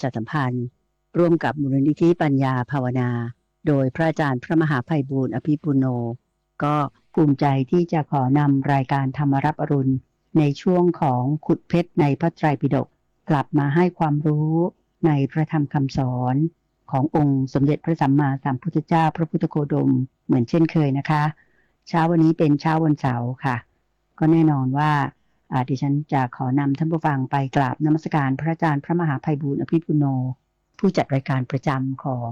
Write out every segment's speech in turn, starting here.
ชาสัมพันธ์ร่วมกับมูลนิธิปัญญาภาวนาโดยพระอาจารย์พระมหาไพบูลย์อภิปุโนก็ภูมิใจที่จะขอนำรายการธรรมรับอรุณในช่วงของขุดเพชรในพระไตรปิฎกกลับมาให้ความรู้ในพระธรรมคำสอนขององค์สมเด็จพระสัมมาสัมพุทธเจ้าพระพุทธโคดมเหมือนเช่นเคยนะคะเช้าวันนี้เป็นเช้าวันเสาร์ค่ะก็แน่นอนว่าดิฉันจะขอนำท่านผู้ฟังไปกราบนมัสการพระอาจารย์พระมหาไพบูลย์อภิปุโนผู้จัดรายการประจำของ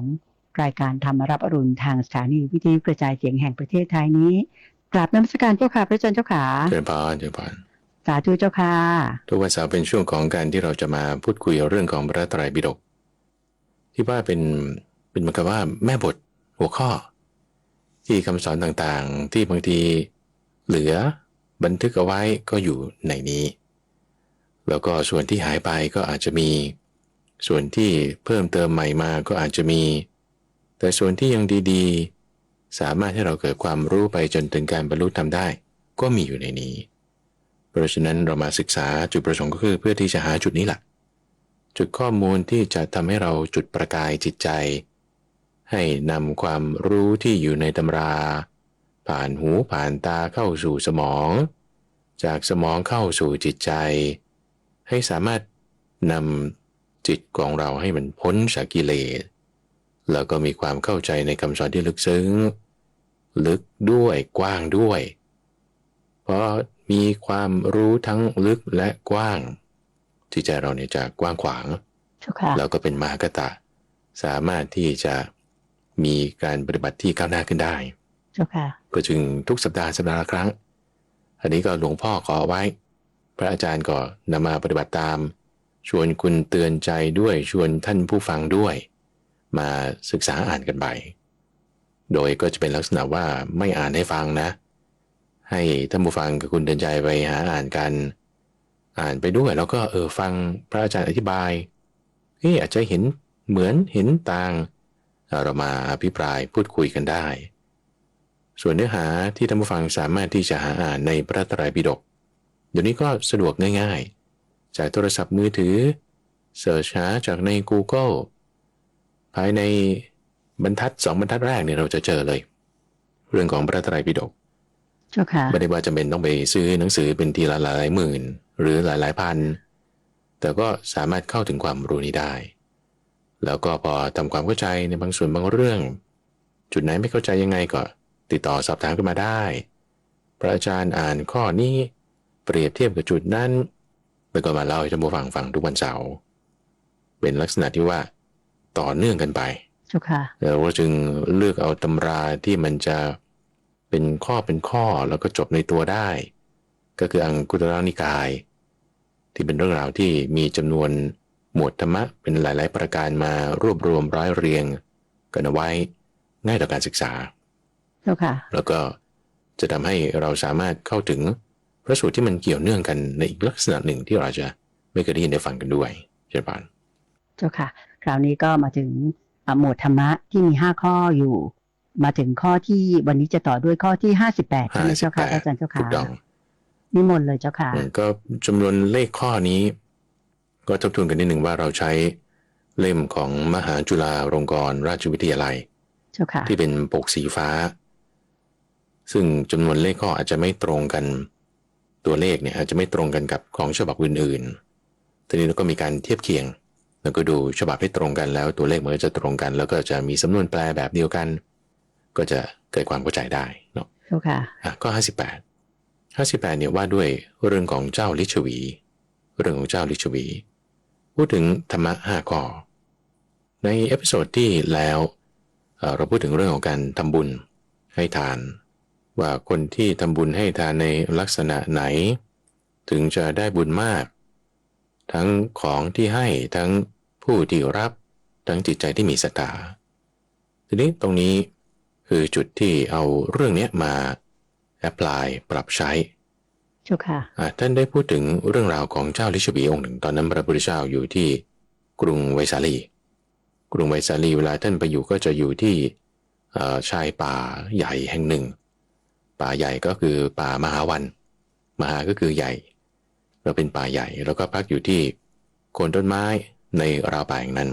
รายการธรรมรับอรุณทางสถานีวิทยุกระจายเสียงแห่งประเทศไทยนี้กราบนมัสการเจ้าค่ะพระอาจารย์เจ้าค่ะเจริญพรสาธุเจ้าค่ะทุกวันเสาร์เป็นช่วงของการที่เราจะมาพูดคุยเรื่องของพระไตรปิฎกที่ว่าเป็นเหมือนกับว่าแม่บทหัวข้อที่คำสอนต่างๆที่บางทีเหลือบันทึกเอาไว้ก็อยู่ในนี้แล้วก็ส่วนที่หายไปก็อาจจะมีส่วนที่เพิ่มเติมใหม่มาก็อาจจะมีแต่ส่วนที่ยังดีๆสามารถให้เราเกิดความรู้ไปจนถึงการบรรลุธรรมได้ก็มีอยู่ในนี้เพราะฉะนั้นเรามาศึกษาจุดประสงค์ก็คือเพื่อที่จะหาจุดนี้แหละจุดข้อมูลที่จะทำให้เราจุดประกายจิตใจให้นำความรู้ที่อยู่ในตำราผ่านหูผ่านตาเข้าสู่สมองจากสมองเข้าสู่จิตใจให้สามารถนำจิตของเราให้มันพ้นจากกิเลสแล้วก็มีความเข้าใจในคำสอนที่ลึกซึ้งลึกด้วยกว้างด้วยเพราะมีความรู้ทั้งลึกและกว้างที่ใจเราเนี่ยจะกว้างขวางแล้วก็เป็นมหากตะสามารถที่จะมีการปฏิบัติที่ก้าวหน้าขึ้นได้ก็จึงทุกสัปดาห์ละครั้งอันนี้ก็หลวงพ่อขอไว้พระอาจารย์ก็นำมาปฏิบัติตามชวนคุณเตือนใจด้วยชวนท่านผู้ฟังด้วยมาศึกษาอ่านกันไปโดยก็จะเป็นลักษณะว่าไม่อ่านให้ฟังนะให้ท่านผู้ฟังกับคุณเตือนใจไปหาอ่านกันอ่านไปด้วยแล้วก็ฟังพระอาจารย์อธิบายอาจจะเห็นเหมือนเห็นต่างเรามาอภิปรายพูดคุยกันได้ส่วนเนื้อหาที่ท่านผู้ฟังสามารถที่จะหาอ่านในพระไตรปิฎกเดี๋ยวนี้ก็สะดวกง่ายๆจากโทรศัพท์มือถือเสิร์ชหาจากใน Google ภายในบรรทัด2บรรทัดแรกเนี่ยเราจะเจอเลยเรื่องของพระไตรปิฎกไม่ได้ว่าจำเป็นต้องไปซื้อหนังสือเป็นทีละหลายหมื่นหรือหลายพันแต่ก็สามารถเข้าถึงความรู้นี้ได้แล้วก็พอทำความเข้าใจในบางส่วนบางเรื่องจุดไหนไม่เข้าใจยังไงก็ติดต่อสอบถามกันมาได้พระอาจารย์อ่านข้อนี้เปรียบเทียบกับจุดนั้นแล้วก็มาเล่าให้ท่านผู้ฟังฟังทุกวันเสาร์เป็นลักษณะที่ว่าต่อเนื่องกันไปเราก็จึงเลือกเอาตำราที่มันจะเป็นข้อแล้วก็จบในตัวได้ก็คืออังคุตรนิกายที่เป็นเรื่องราวที่มีจำนวนหมวดธรรมะเป็นหลายๆประการมารวบรวมร้อยเรียงกันเอาไว้ง่ายต่อการศึกษาแล้วก็จะทำให้เราสามารถเข้าถึงพระสูตรที่มันเกี่ยวเนื่องกันในอีกลักษณะหนึ่งที่เราจะไม่เคยได้ยินได้ฟังกันด้วยเช่นกันเจ้าค่ะคราวนี้ก็มาถึงหมวดธรรมะที่มี5ข้ออยู่มาถึงข้อที่วันนี้จะต่อด้วยข้อที่58ใช่ไหมเจ้าค่ะอาจารย์เจ้าค่ะนิมนต์เลยเจ้าค่ะก็จำนวนเลขข้อนี้ก็ทบทวนกันนิดหนึ่งว่าเราใช้เล่มของมหาจุฬาลงกรณราชวิทยาลัยที่เป็นปกสีฟ้าซึ่งจำนวนเลขข้ออาจจะไม่ตรงกันตัวเลขเนี่ยอาจจะไม่ตรงกันกับของฉบับอื่นๆทีนี้เราก็มีการเทียบเคียงแล้วก็ดูฉบับให้ตรงกันแล้วตัวเลขมันก็จะตรงกันแล้วก็จะมีสำนวนแปลแบบเดียวกันก็จะเกิดความเข้าใจได้เนาะก็58เนี่ยว่าด้วยเรื่องของเจ้าลิชวีเรื่องของเจ้าลิชวีพูดถึงธรรมะ5ข้อในเอพิโซดที่แล้วเราพูดถึงเรื่องของการทำบุญให้ทานว่าคนที่ทำบุญให้ทานในลักษณะไหนถึงจะได้บุญมากทั้งของที่ให้ทั้งผู้ที่รับทั้งจิตใจที่มีศรัทธาทีนี้ตรงนี้คือจุดที่เอาเรื่องนี้มาแอพพลายปรับใช้ท่านได้พูดถึงเรื่องราวของเจ้าลิชวีองค์หนึ่งตอนนั้นพระพุทธเจ้าอยู่ที่กรุงไวสาลีเวลาท่านไปอยู่ก็จะอยู่ที่ชายป่าใหญ่แห่งหนึ่งป่าใหญ่ก็คือป่ามหาวันมหาก็คือใหญ่เราเป็นป่าใหญ่แล้วก็พักอยู่ที่โคนต้นไม้ ในราวป่าอย่างนั้น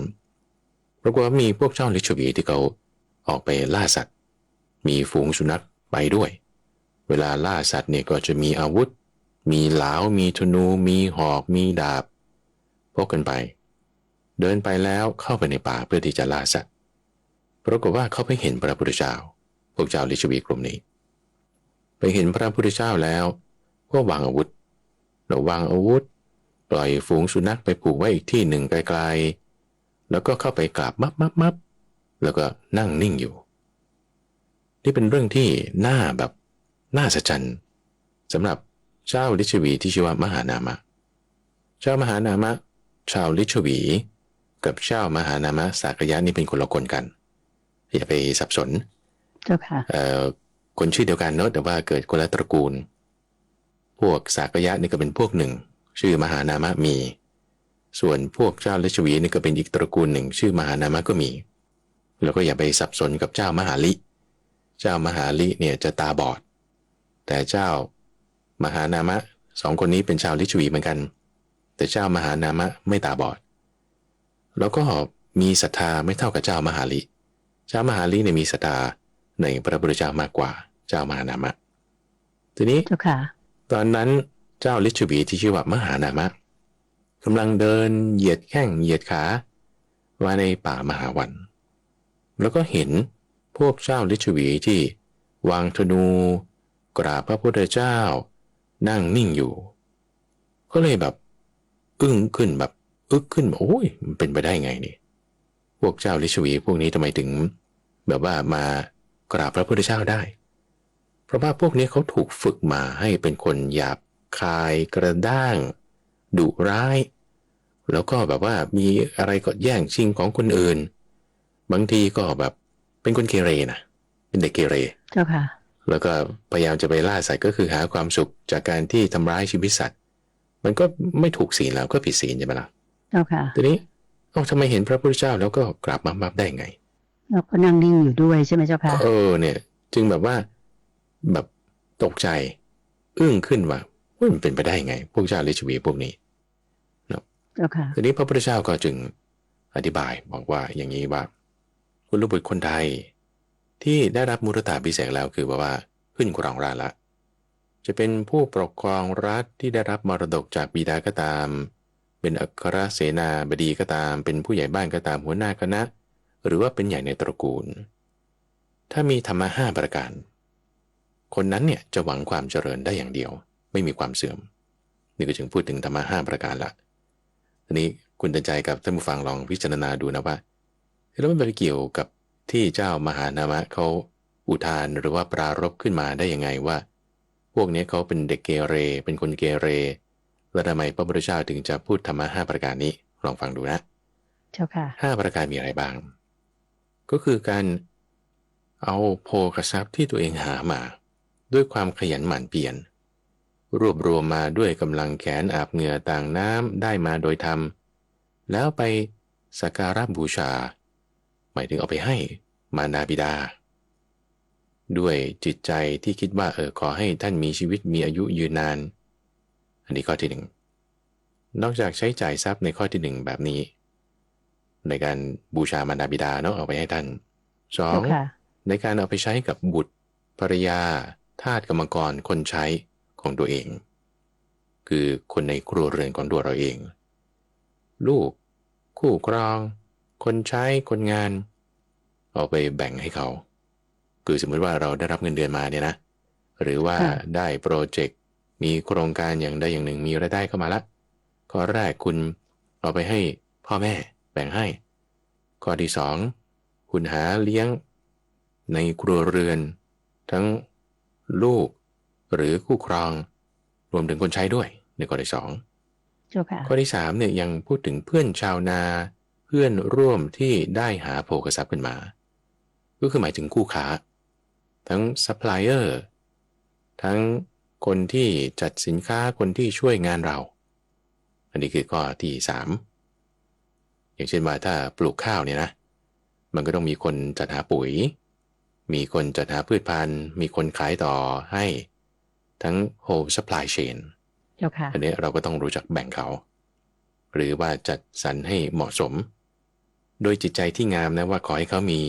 ปรากฏว่ามีพวกเจ้าลิชวีที่เขาออกไปล่าสัตว์มีฝูงสุนัขไปด้วยเวลาล่าสัตว์เนี่ยก็จะมีอาวุธมีหลาวมีธนูมีหอกมีดาบพกกันไปเดินไปแล้วเข้าไปในป่าเพื่อที่จะล่าสัตว์ปรากฏว่าเขาไปเห็นพระพุทธเจ้าพวกเจ้าลิชวีกลุ่มนี้ไปเห็นพระพุทธเจ้าแล้วก็วางอาวุธแล้ววางอาวุธปล่อยฝูงสุนัขไปผูกไว้อีกที่หนึ่งไกลๆแล้วก็เข้าไปกราบมับแล้วก็นั่งนิ่งอยู่นี่เป็นเรื่องที่น่าสะใจสำหรับเจ้าลิชวีที่ชื่อว่ามหานามะเจ้ามหานามะชาวลิชวีกับเจ้ามหานามะสากยะนี่เป็นคนละคนกันอย่าไปสับสนเจ้าค่ะคนชื่อเดียวกันเนอะแต่ว่าเกิดคนละตระกูลพวกสากยะนี่ก็เป็นพวกหนึ่งชื่อมหานามะมีส่วนพวกเจ้าลิชวีนี่ก็เป็นอีกตระกูลหนึ่งชื่อมหานามะก็มีแล้วก็อย่าไปสับสนกับเจ้ามหาลิเจ้ามหาลิเนี่ยจะตาบอดแต่เจ้ามหานามะสองคนนี้เป็นชาวลิชวีเหมือนกันแต่เจ้ามหานามะไม่ตาบอดแล้วก็มีศรัทธาไม่เท่ากับเจ้ามหาลิเจ้ามหาลิเนี่ยมีศรัทธาในพระพุทธเจ้ามากกว่าเจ้ามหานามะทีนี้ตอนนั้นเจ้าลิชวีที่ชื่อว่ามหานามะกำลังเดินเหยียดแข้งเหยียดขามาในป่ามหาวันแล้วก็เห็นพวกเจ้าลิชวีที่วางธนูกราบพระพุทธเจ้านั่งนิ่งอยู่ก็เลยแบบอึ้งขึ้นแบบอึกขึ้นโอ้ยมันเป็นไปได้ไงนี่พวกเจ้าลิชวีพวกนี้ทำไมถึงแบบว่ามากราบพระพุทธเจ้าได้เพราะว่าพวกนี้เขาถูกฝึกมาให้เป็นคนหยาบคายกระด้างดุร้ายแล้วก็แบบว่ามีอะไรก็แย่งชิงของคนอื่นบางทีก็แบบเป็นคนเกเรนะเป็นเด็กเกเรเจ้าค่ะแล้วก็พยายามจะไปล่าสัตว์ก็คือหาความสุขจากการที่ทำร้ายชีวิตสัตว์มันก็ไม่ถูกศีลแล้วก็ผิดศีลใช่ไหมล่ะเจ้าค่ะทีนี้ทำไมเห็นพระพุทธเจ้าแล้วก็กราบมับได้ไงแล้วก็นั่งนิ่งอยู่ด้วยใช่ไหมเจ้าค่ะเนี่ยจึงแบบว่าแบบตกใจอึ้งขึ้นว่ามันเป็นไปได้ไงพวกเจ้าลิชวีพวกนี้เนาะเจ้าค่ะทีนี้พระพุทธเจ้าก็จึงอธิบายบอกว่าอย่างนี้ว่าคุณบุตรคนไทยที่ได้รับมุรตาภิเษกแล้วคือว่าขึ้นครองราชละจะเป็นผู้ปกครองรัฐที่ได้รับมรดกจากบิดาก็ตามเป็นอัครเสนาบดีก็ตามเป็นผู้ใหญ่บ้านก็ตามหัวหน้าคณะหรือว่าเป็นใหญ่ในตระกูลถ้ามีธรรมะ5ประการคนนั้นเนี่ยจะหวังความเจริญได้อย่างเดียวไม่มีความเสื่อมนี่ก็จึงพูดถึงธรรมะ5ประการละทีนี้คุณตั้งใจกับท่านผู้ฟังลองพิจารณาดูนะว่าแล้วมันไปเกี่ยวกับที่เจ้ามหานามะเขาอุทานหรือว่าปรารภขึ้นมาได้ยังไงว่าพวกนี้เขาเป็นเด็กเกเรเป็นคนเกเรแล้วทำไมพระพุทธเจ้าถึงจะพูดธรรมะ5ประการนี้ลองฟังดูนะเจ้าค่ะ5ประการมีอะไรบ้างก็คือการเอาโภคทรัพย์ที่ตัวเองหามาด้วยความขยันหมั่นเพียรรวบรวมมาด้วยกำลังแขนอาบเหงื่อต่างน้ำได้มาโดยธรรมแล้วไปสักการะบูชาหมายถึงเอาไปให้มารดาบิดาด้วยจิตใจที่คิดว่าขอให้ท่านมีชีวิตมีอายุยืนนานอันนี้ข้อที่1นอกจากใช้จ่ายทรัพย์ในข้อที่1แบบนี้ในการบูชามารดาบิดาเนาะเอาไปให้ท่าน2ในการเอาไปใช้กับบุตรภรรยาทาสกรรมกรคนใช้ของตัวเองคือคนในครัวเรือนของตัวเราเองลูกคู่ครองคนใช้คนงานเอาไปแบ่งให้เขาคือสมมติว่าเราได้รับเงินเดือนมาเนี่ยนะหรือว่าได้โปรเจกต์มีโครงการอย่างใดอย่างหนึ่งมีรายได้เข้ามาละข้อแรกคุณเอาไปให้พ่อแม่แบ่งให้ข้อที่2คุณหาเลี้ยงในครัวเรือนทั้งลูกหรือคู่ครองรวมถึงคนใช้ด้วยในข้อที่2ข้อที่3เนี่ยยังพูดถึงเพื่อนชาวนาเพื่อนร่วมที่ได้หาโภคทรัพย์ขึ้นมาก็คือหมายถึงคู่ค้าทั้งซัพพลายเออร์ทั้งคนที่จัดสินค้าคนที่ช่วยงานเราอันนี้คือข้อที่3อย่างเช่นว่าถ้าปลูกข้าวเนี่ยนะมันก็ต้องมีคนจัดหาปุ๋ยมีคนจัดหาพืชพันธุ์มีคนขายต่อให้ทั้ง whole supply chain อันนี้เราก็ต้องรู้จักแบ่งเขา หรือว่าจัดสรรให้เหมาะสมโดยจิตใจที่งามนะว่าขอให้เขามี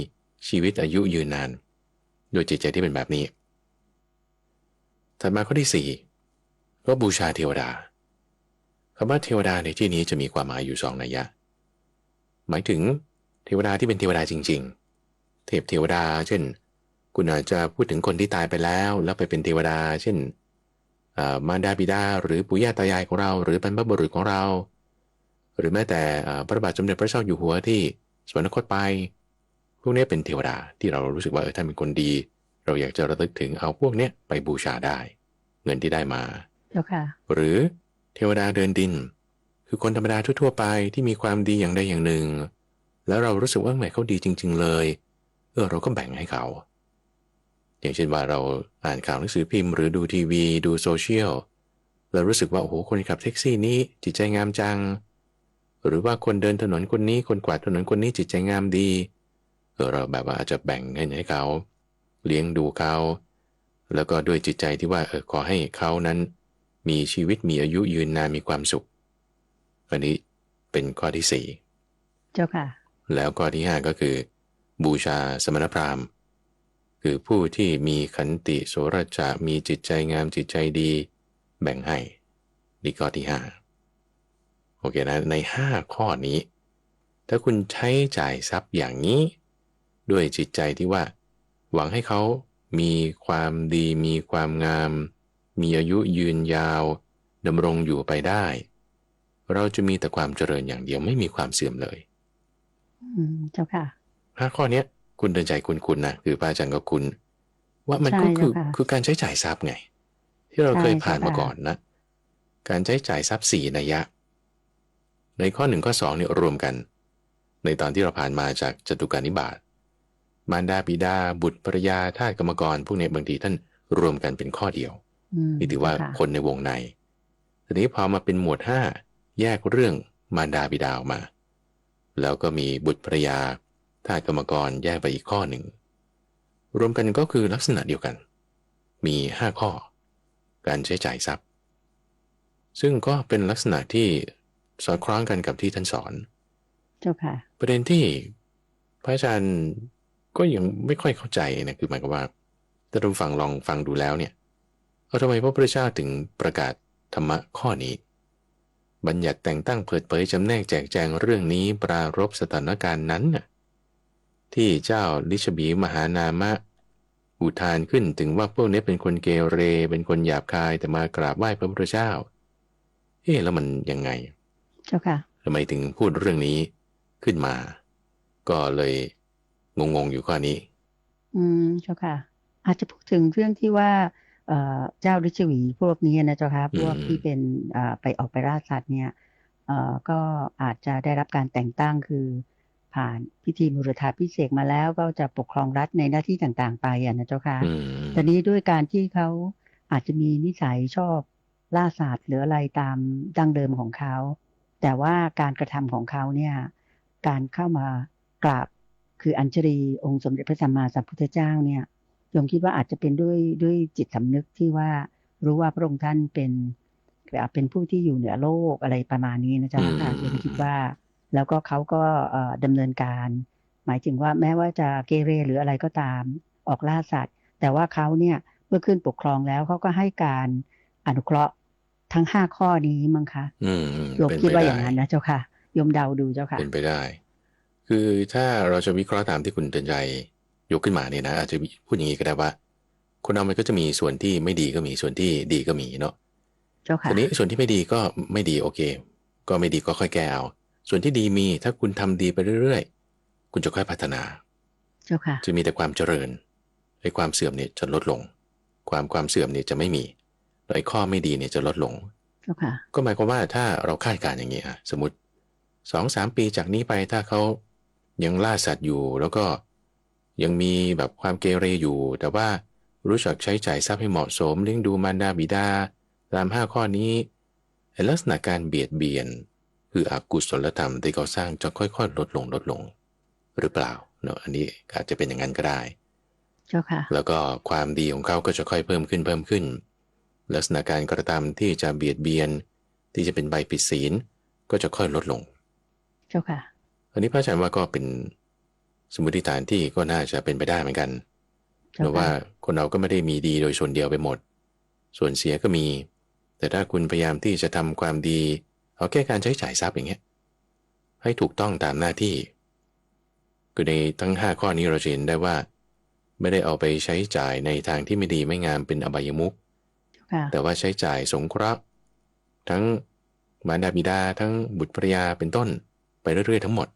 ชีวิตอายุยืนนานโดยจิตใจที่เป็นแบบนี้ถัดมาข้อที่ 4ก็บูชาเทวดาคำว่าเทวดาในที่นี้จะมีความหมายอยู่2 นัยยะหมายถึงเทวดาที่เป็นเทวดาจริงๆเทพเทวดาเช่นคุณอาจจะพูดถึงคนที่ตายไปแล้วไปเป็นเทวดาเช่นมารดาบิดาหรือปู่ย่าตายายของเราหรือบรรพบุรุษของเราหรือแม้แต่พระบาทสมเด็จพระเจ้าอยู่หัวที่สวรรคตไปพวกนี้เป็นเทวดาที่เรารู้สึกว่าท่านเป็นคนดีเราอยากจะระลึกถึงเอาพวกนี้ไปบูชาได้เงินที่ได้มาเจ้าค่ะหรือเทวดาเดินดินคือคนธรรมดาทั่วๆไปที่มีความดีอย่างใดอย่างหนึ่งแล้วเรารู้สึกว่าแหมเขาดีจริงๆเลยเราก็แบ่งให้เขาอย่างเช่นว่าเราอ่านข่าวหนังสือพิมพ์หรือดูทีวีดูโซเชียลเรารู้สึกว่าโอ้โหคนขับแท็กซี่นี้จิตใจงามจังหรือว่าคนเดินถนนคนนี้คนกวาดถนนคนนี้จิตใจงามดีเราแบบว่าอาจจะแบ่งเงินให้เขาเลี้ยงดูเขาแล้วก็ด้วยจิตใจที่ว่าขอให้เขานั้นมีชีวิตมีอายุยืนนานมีความสุขอันนี้เป็นข้อที่เจ้าค่ะแล้วข้อที่5ก็คือบูชาสมณพราหมณ์คือผู้ที่มีขันติโสรจะมีจิตใจงามจิตใจดีแบ่งให้นี่ข้อที่5โอเคนะใน5ข้อนี้ถ้าคุณใช้จ่ายทรัพย์อย่างนี้ด้วยจิตใจที่ว่าหวังให้เขามีความดีมีความงามมีอายุยืนยาวดำรงอยู่ไปได้เราจะมีแต่ความเจริญอย่างเดียวไม่มีความเสื่อมเลยเจ้าค่ะ5ข้อนี้คุณเดินใจคุณนะคือพระอาจารย์ก็คุณว่ามันก็คือการใช้จ่ายทรัพย์ไงที่เราเคยผ่านมาก่อนนะการใช้จ่ายทรัพย์4 นัยยะในข้อ1ข้อ2เนี่ยรวมกันในตอนที่เราผ่านมาจากจตุการนิบาตมารดาบิดาบุตรภรรยาทาสกรรมกรพวกนี้บางทีท่านรวมกันเป็นข้อเดียวนี่ถือว่าคนในวงในทีนี้พอมาเป็นหมวด5แยกเรื่องมารดาบิดาออกมาแล้วก็มีบุตรภรรยาทาสกรรมกรแยกไปอีกข้อหนึ่งรวมกันก็คือลักษณะเดียวกันมี5ข้อการใช้จ่ายทรัพย์ซึ่งก็เป็นลักษณะที่สอดคล้องกันกับที่ท่านสอนเจ้าค่ะประเด็นที่พระอาจารย์ก็ยังไม่ค่อยเข้าใจนะคือหมายความว่าถ้าท่านฟังลองฟังดูแล้วเนี่ยทำไมพระพุทธเจ้าถึงประกาศธรรมะข้อนี้บัญญัติแต่งตั้งเปิดเผยจำแนกแจกแจงเรื่องนี้ปรารภสถานการณ์นั้นน่ะที่เจ้าลิชบีมหานามะอุทานขึ้นถึงว่าพวกนี้เป็นคนเกเรเป็นคนหยาบคายแต่มากราบไหว้พระพุทธเจ้าแล้วมันยังไงเจ้าค่ะทำไมถึงพูดเรื่องนี้ขึ้นมาก็เลยงงอยู่ข้อนี้เจ้าค่ะอาจจะพูดถึงเรื่องที่ว่าเจ้าฤาษีหวีพวกนี้นะเจ้าค่ะพวกที่เป็นไปออกไปล่าสัตว์เนี่ยก็อาจจะได้รับการแต่งตั้งคือผ่านพิธีมุรธาภิเษกมาแล้วก็จะปกครองรัฐในหน้าที่ต่างๆไปนะเจ้าค่ะแต่นี้ด้วยการที่เขาอาจจะมีนิสัยชอบล่าสัตว์หรืออะไรตามดั้งเดิมของเขาแต่ว่าการกระทำของเขาเนี่ยการเข้ามากราบคืออัญชลีองค์สมเด็จพระสัมมาสัมพุทธเจ้าเนี่ยโยมคิดว่าอาจจะเป็นด้วยจิตสำนึกที่ว่ารู้ว่าพระองค์ท่านเป็นผู้ที่อยู่เหนือโลกอะไรประมาณนี้นะจ๊ะค่ะโยมคิดว่าแล้วก็เขาก็ดำเนินการหมายถึงว่าแม้ว่าจะเกเรหรืออะไรก็ตามออกล่าสัตว์แต่ว่าเขาเนี่ยเมื่อขึ้นปกครองแล้วเขาก็ให้การอนุเคราะห์ทั้ง5ข้อนี้มั้งคะโยมคิดว่าอย่างนั้นนะเจ้าค่ะโยมเดาดูเจ้าค่ะเป็นไปได้คือถ้าเราจะวิเคราะห์ตามที่คุณเตือนใจยกขึ้นมาเนี่ยนะอาจจะพูดอย่างนี้ก็ได้ว่าคนเรามันก็จะมีส่วนที่ไม่ดีก็มีส่วนที่ดีก็มีเนาะเจ้าค่ะทีนี้ส่วนที่ไม่ดีก็ไม่ดีโอเคก็ไม่ดีก็ค่อยแก้เอาส่วนที่ดีมีถ้าคุณทำดีไปเรื่อยๆคุณจะค่อยพัฒนาเจ้าค่ะจะมีแต่ความเจริญไอ้ความเสื่อมเนี่ยจะลดลงความเสื่อมเนี่ยจะไม่มีแล้วไอ้ข้อไม่ดีเนี่ยจะลดลงเจ้าค่ะก็หมายความว่าถ้าเราคาดการณ์อย่างนี้สมมติ 2-3 ปีจากนี้ไปถ้าเขายังล่าสัตว์อยู่แล้วก็ยังมีแบบความเกเรอยู่แต่ว่ารู้จักใช้จ่ายทรัพย์ให้เหมาะสมเลี้ยงดูมารดาบิดาตาม5ข้อนี้ลักษณะการเบียดเบียนคืออกุศลธรรมที่เขาสร้างจะค่อยๆลดลงหรือเปล่าเนาะอันนี้อาจจะเป็นอย่างนั้นก็ได้เจ้าค่ะแล้วก็ความดีของเขาก็จะค่อยเพิ่มขึ้นลักษณะการกระทำที่จะเบียดเบียนที่จะเป็นใบผิดศีล ก็จะค่อยลดลงเจ้าค่ะอันนี้พระอาจารย์ว่าก็เป็นสมมติฐานที่ก็น่าจะเป็นไปได้เหมือนกันเพราะว่าคนเราก็ไม่ได้มีดีโดยส่วนเดียวไปหมดส่วนเสียก็มีแต่ถ้าคุณพยายามที่จะทำความดีเอาแค่การใช้จ่ายทรัพย์อย่างเงี้ยให้ถูกต้องตามหน้าที่คือในทั้ง5ข้อนี้เราเห็นได้ว่าไม่ได้เอาไปใช้จ่ายในทางที่ไม่ดีไม่งามเป็นอบายมุขแต่ว่าใช้จ่ายสงเคราะห์ทั้งมารดาบิดาทั้งบุตรภรรยาเป็นต้นไปเรื่อยๆทั้งหมด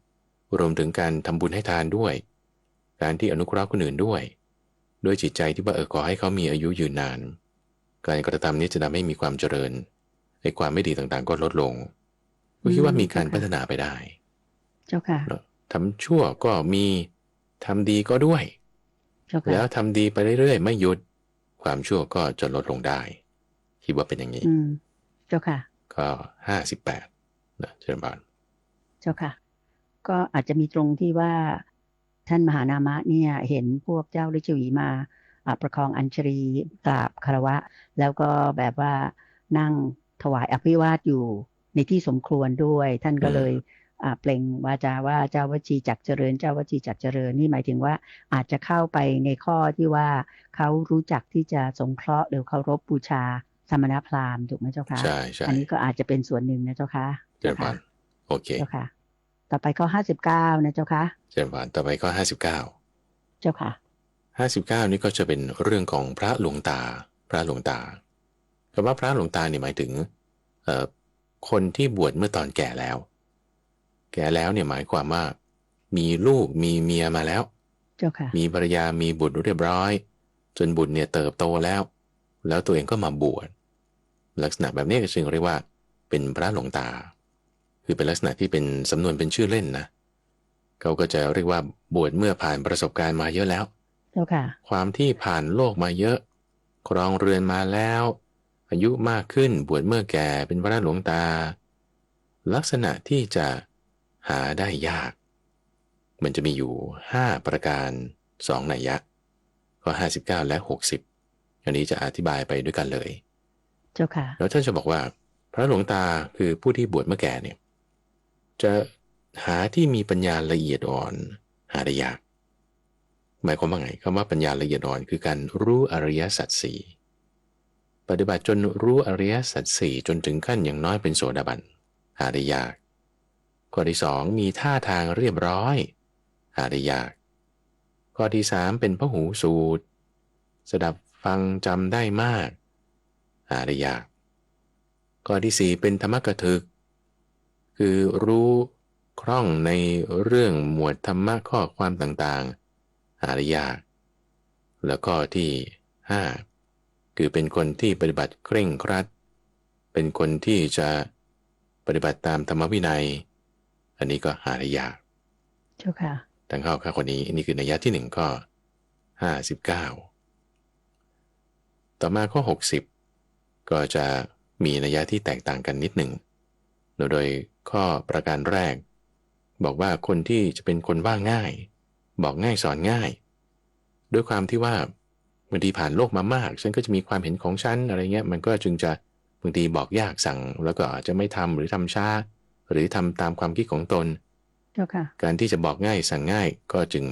รวมถึงการทำบุญให้ทานด้วยการที่อนุเคราะห์คนอื่นด้วยจิตใจที่ว่าขอให้เขามีอายุยืนนานการกระทำนี้จะทำให้มีความเจริญในความไม่ดีต่างๆก็ลดลงก็คิดว่ามีการพัฒนาไปได้เจ้าค่ะทำชั่วก็มีทำดีก็ด้วยแล้วทำดีไปเรื่อยๆไม่หยุดความชั่วก็จะลดลงได้คิดว่าเป็นอย่างนี้เจ้าค่ะก็58นะเชิญบานเจ้าค่ะก็อาจจะมีตรงที่ว่าท่านมหานามะเนี่ยเห็นพวกเจ้าฤาษีมาประคองอัญชลีกราบคารวะแล้วก็แบบว่านั่งถวายอภิวาทอยู่ในที่สมควรด้วยท่านก็เลยเปล่งวาจาว่าเจ้าวจีจักเจริญเจ้าวจีจักเจริญนี่หมายถึงว่าอาจจะเข้าไปในข้อที่ว่าเขารู้จักที่จะสงเคราะห์หรือเคารพบูชาสมณพราหมณ์ถูกไหมเจ้าคะใช่ใช่อันนี้ก็อาจจะเป็นส่วนหนึ่งนะเจ้าค่ะเชิญบานโอเคเจ้าค่ะต่อไปข้อ59นะเจ้าค่ะเชิญบานต่อไปข้อ59เจ้าค่ะ59นี่ก็จะเป็นเรื่องของพระหลวงตาคำว่าพระหลวงตาเนี่ยหมายถึงคนที่บวชเมื่อตอนแก่แล้วเนี่ยหมายความว่ามีลูกมีเมียมาแล้วเจ้าค่ะมีภรรยามีบุตรเรียบร้อยจนบุตรเนี่ยเติบโตแล้วตัวเองก็มาบวชลักษณะแบบนี้ก็จึงเรียกว่าเป็นพระหลวงตาคือเป็นลักษณะที่เป็นสำนวนเป็นชื่อเล่นนะเขาก็จะเรียกว่าบวชเมื่อผ่านประสบการณ์มาเยอะแล้วเจ้าค่ะความที่ผ่านโลกมาเยอะครองเรือนมาแล้วอายุมากขึ้นบวชเมื่อแก่เป็นพระหลวงตาลักษณะที่จะหาได้ยากมันจะมีอยู่5ประการ2นัยยะก็59และ60อันนี้จะอธิบายไปด้วยกันเลยเจ้าค่ะแล้วท่านจะบอกว่าพระหลวงตาคือผู้ที่บวชเมื่อแก่เนี่ยจะหาที่มีปัญญาละเอียดอ่อนหาได้ยากหมายความว่าไงคำว่าปัญญาละเอียดอ่อนคือการรู้อริยสัจสี่ปฏิบัติจนรู้อริยสัจสี่จนถึงขั้นอย่างน้อยเป็นโสดาบันหาได้ยากข้อที่2มีท่าทางเรียบร้อยหาได้ยากข้อที่3เป็นพหูสูตรสดับฟังจำได้มากหาได้ยากข้อที่4เป็นธรรมกถึกคือรู้คล่องในเรื่องหมวดธรรมะข้อความต่างๆหาได้ยากแล้วก็ที่5คือเป็นคนที่ปฏิบัติเคร่งครัดเป็นคนที่จะปฏิบัติตามธรรมวินัยอันนี้ก็หาได้ยากเจ้าค่ะดังเข้าข้อคนนี้นี่คือนัยยะที่1ข้อ59ต่อมาข้อ60ก็จะมีนัยยะที่แตกต่างกันนิดหนึ่งโดยข้อประการแรกบอกว่าคนที่จะเป็นคนว่าง่ายบอกง่ายสอนง่ายด้วยความที่ว่าบางทีผ่านโลกมามากฉันก็จะมีความเห็นของฉันอะไรเงี้ยมันก็จึงจะบางทีบอกยากสั่งแล้วก็อาจจะไม่ทำหรือทำช้าหรือทำตามความคิดของตนเจ้าค่ะการที่จะบอกง่ายสั่งง่ายก็จึง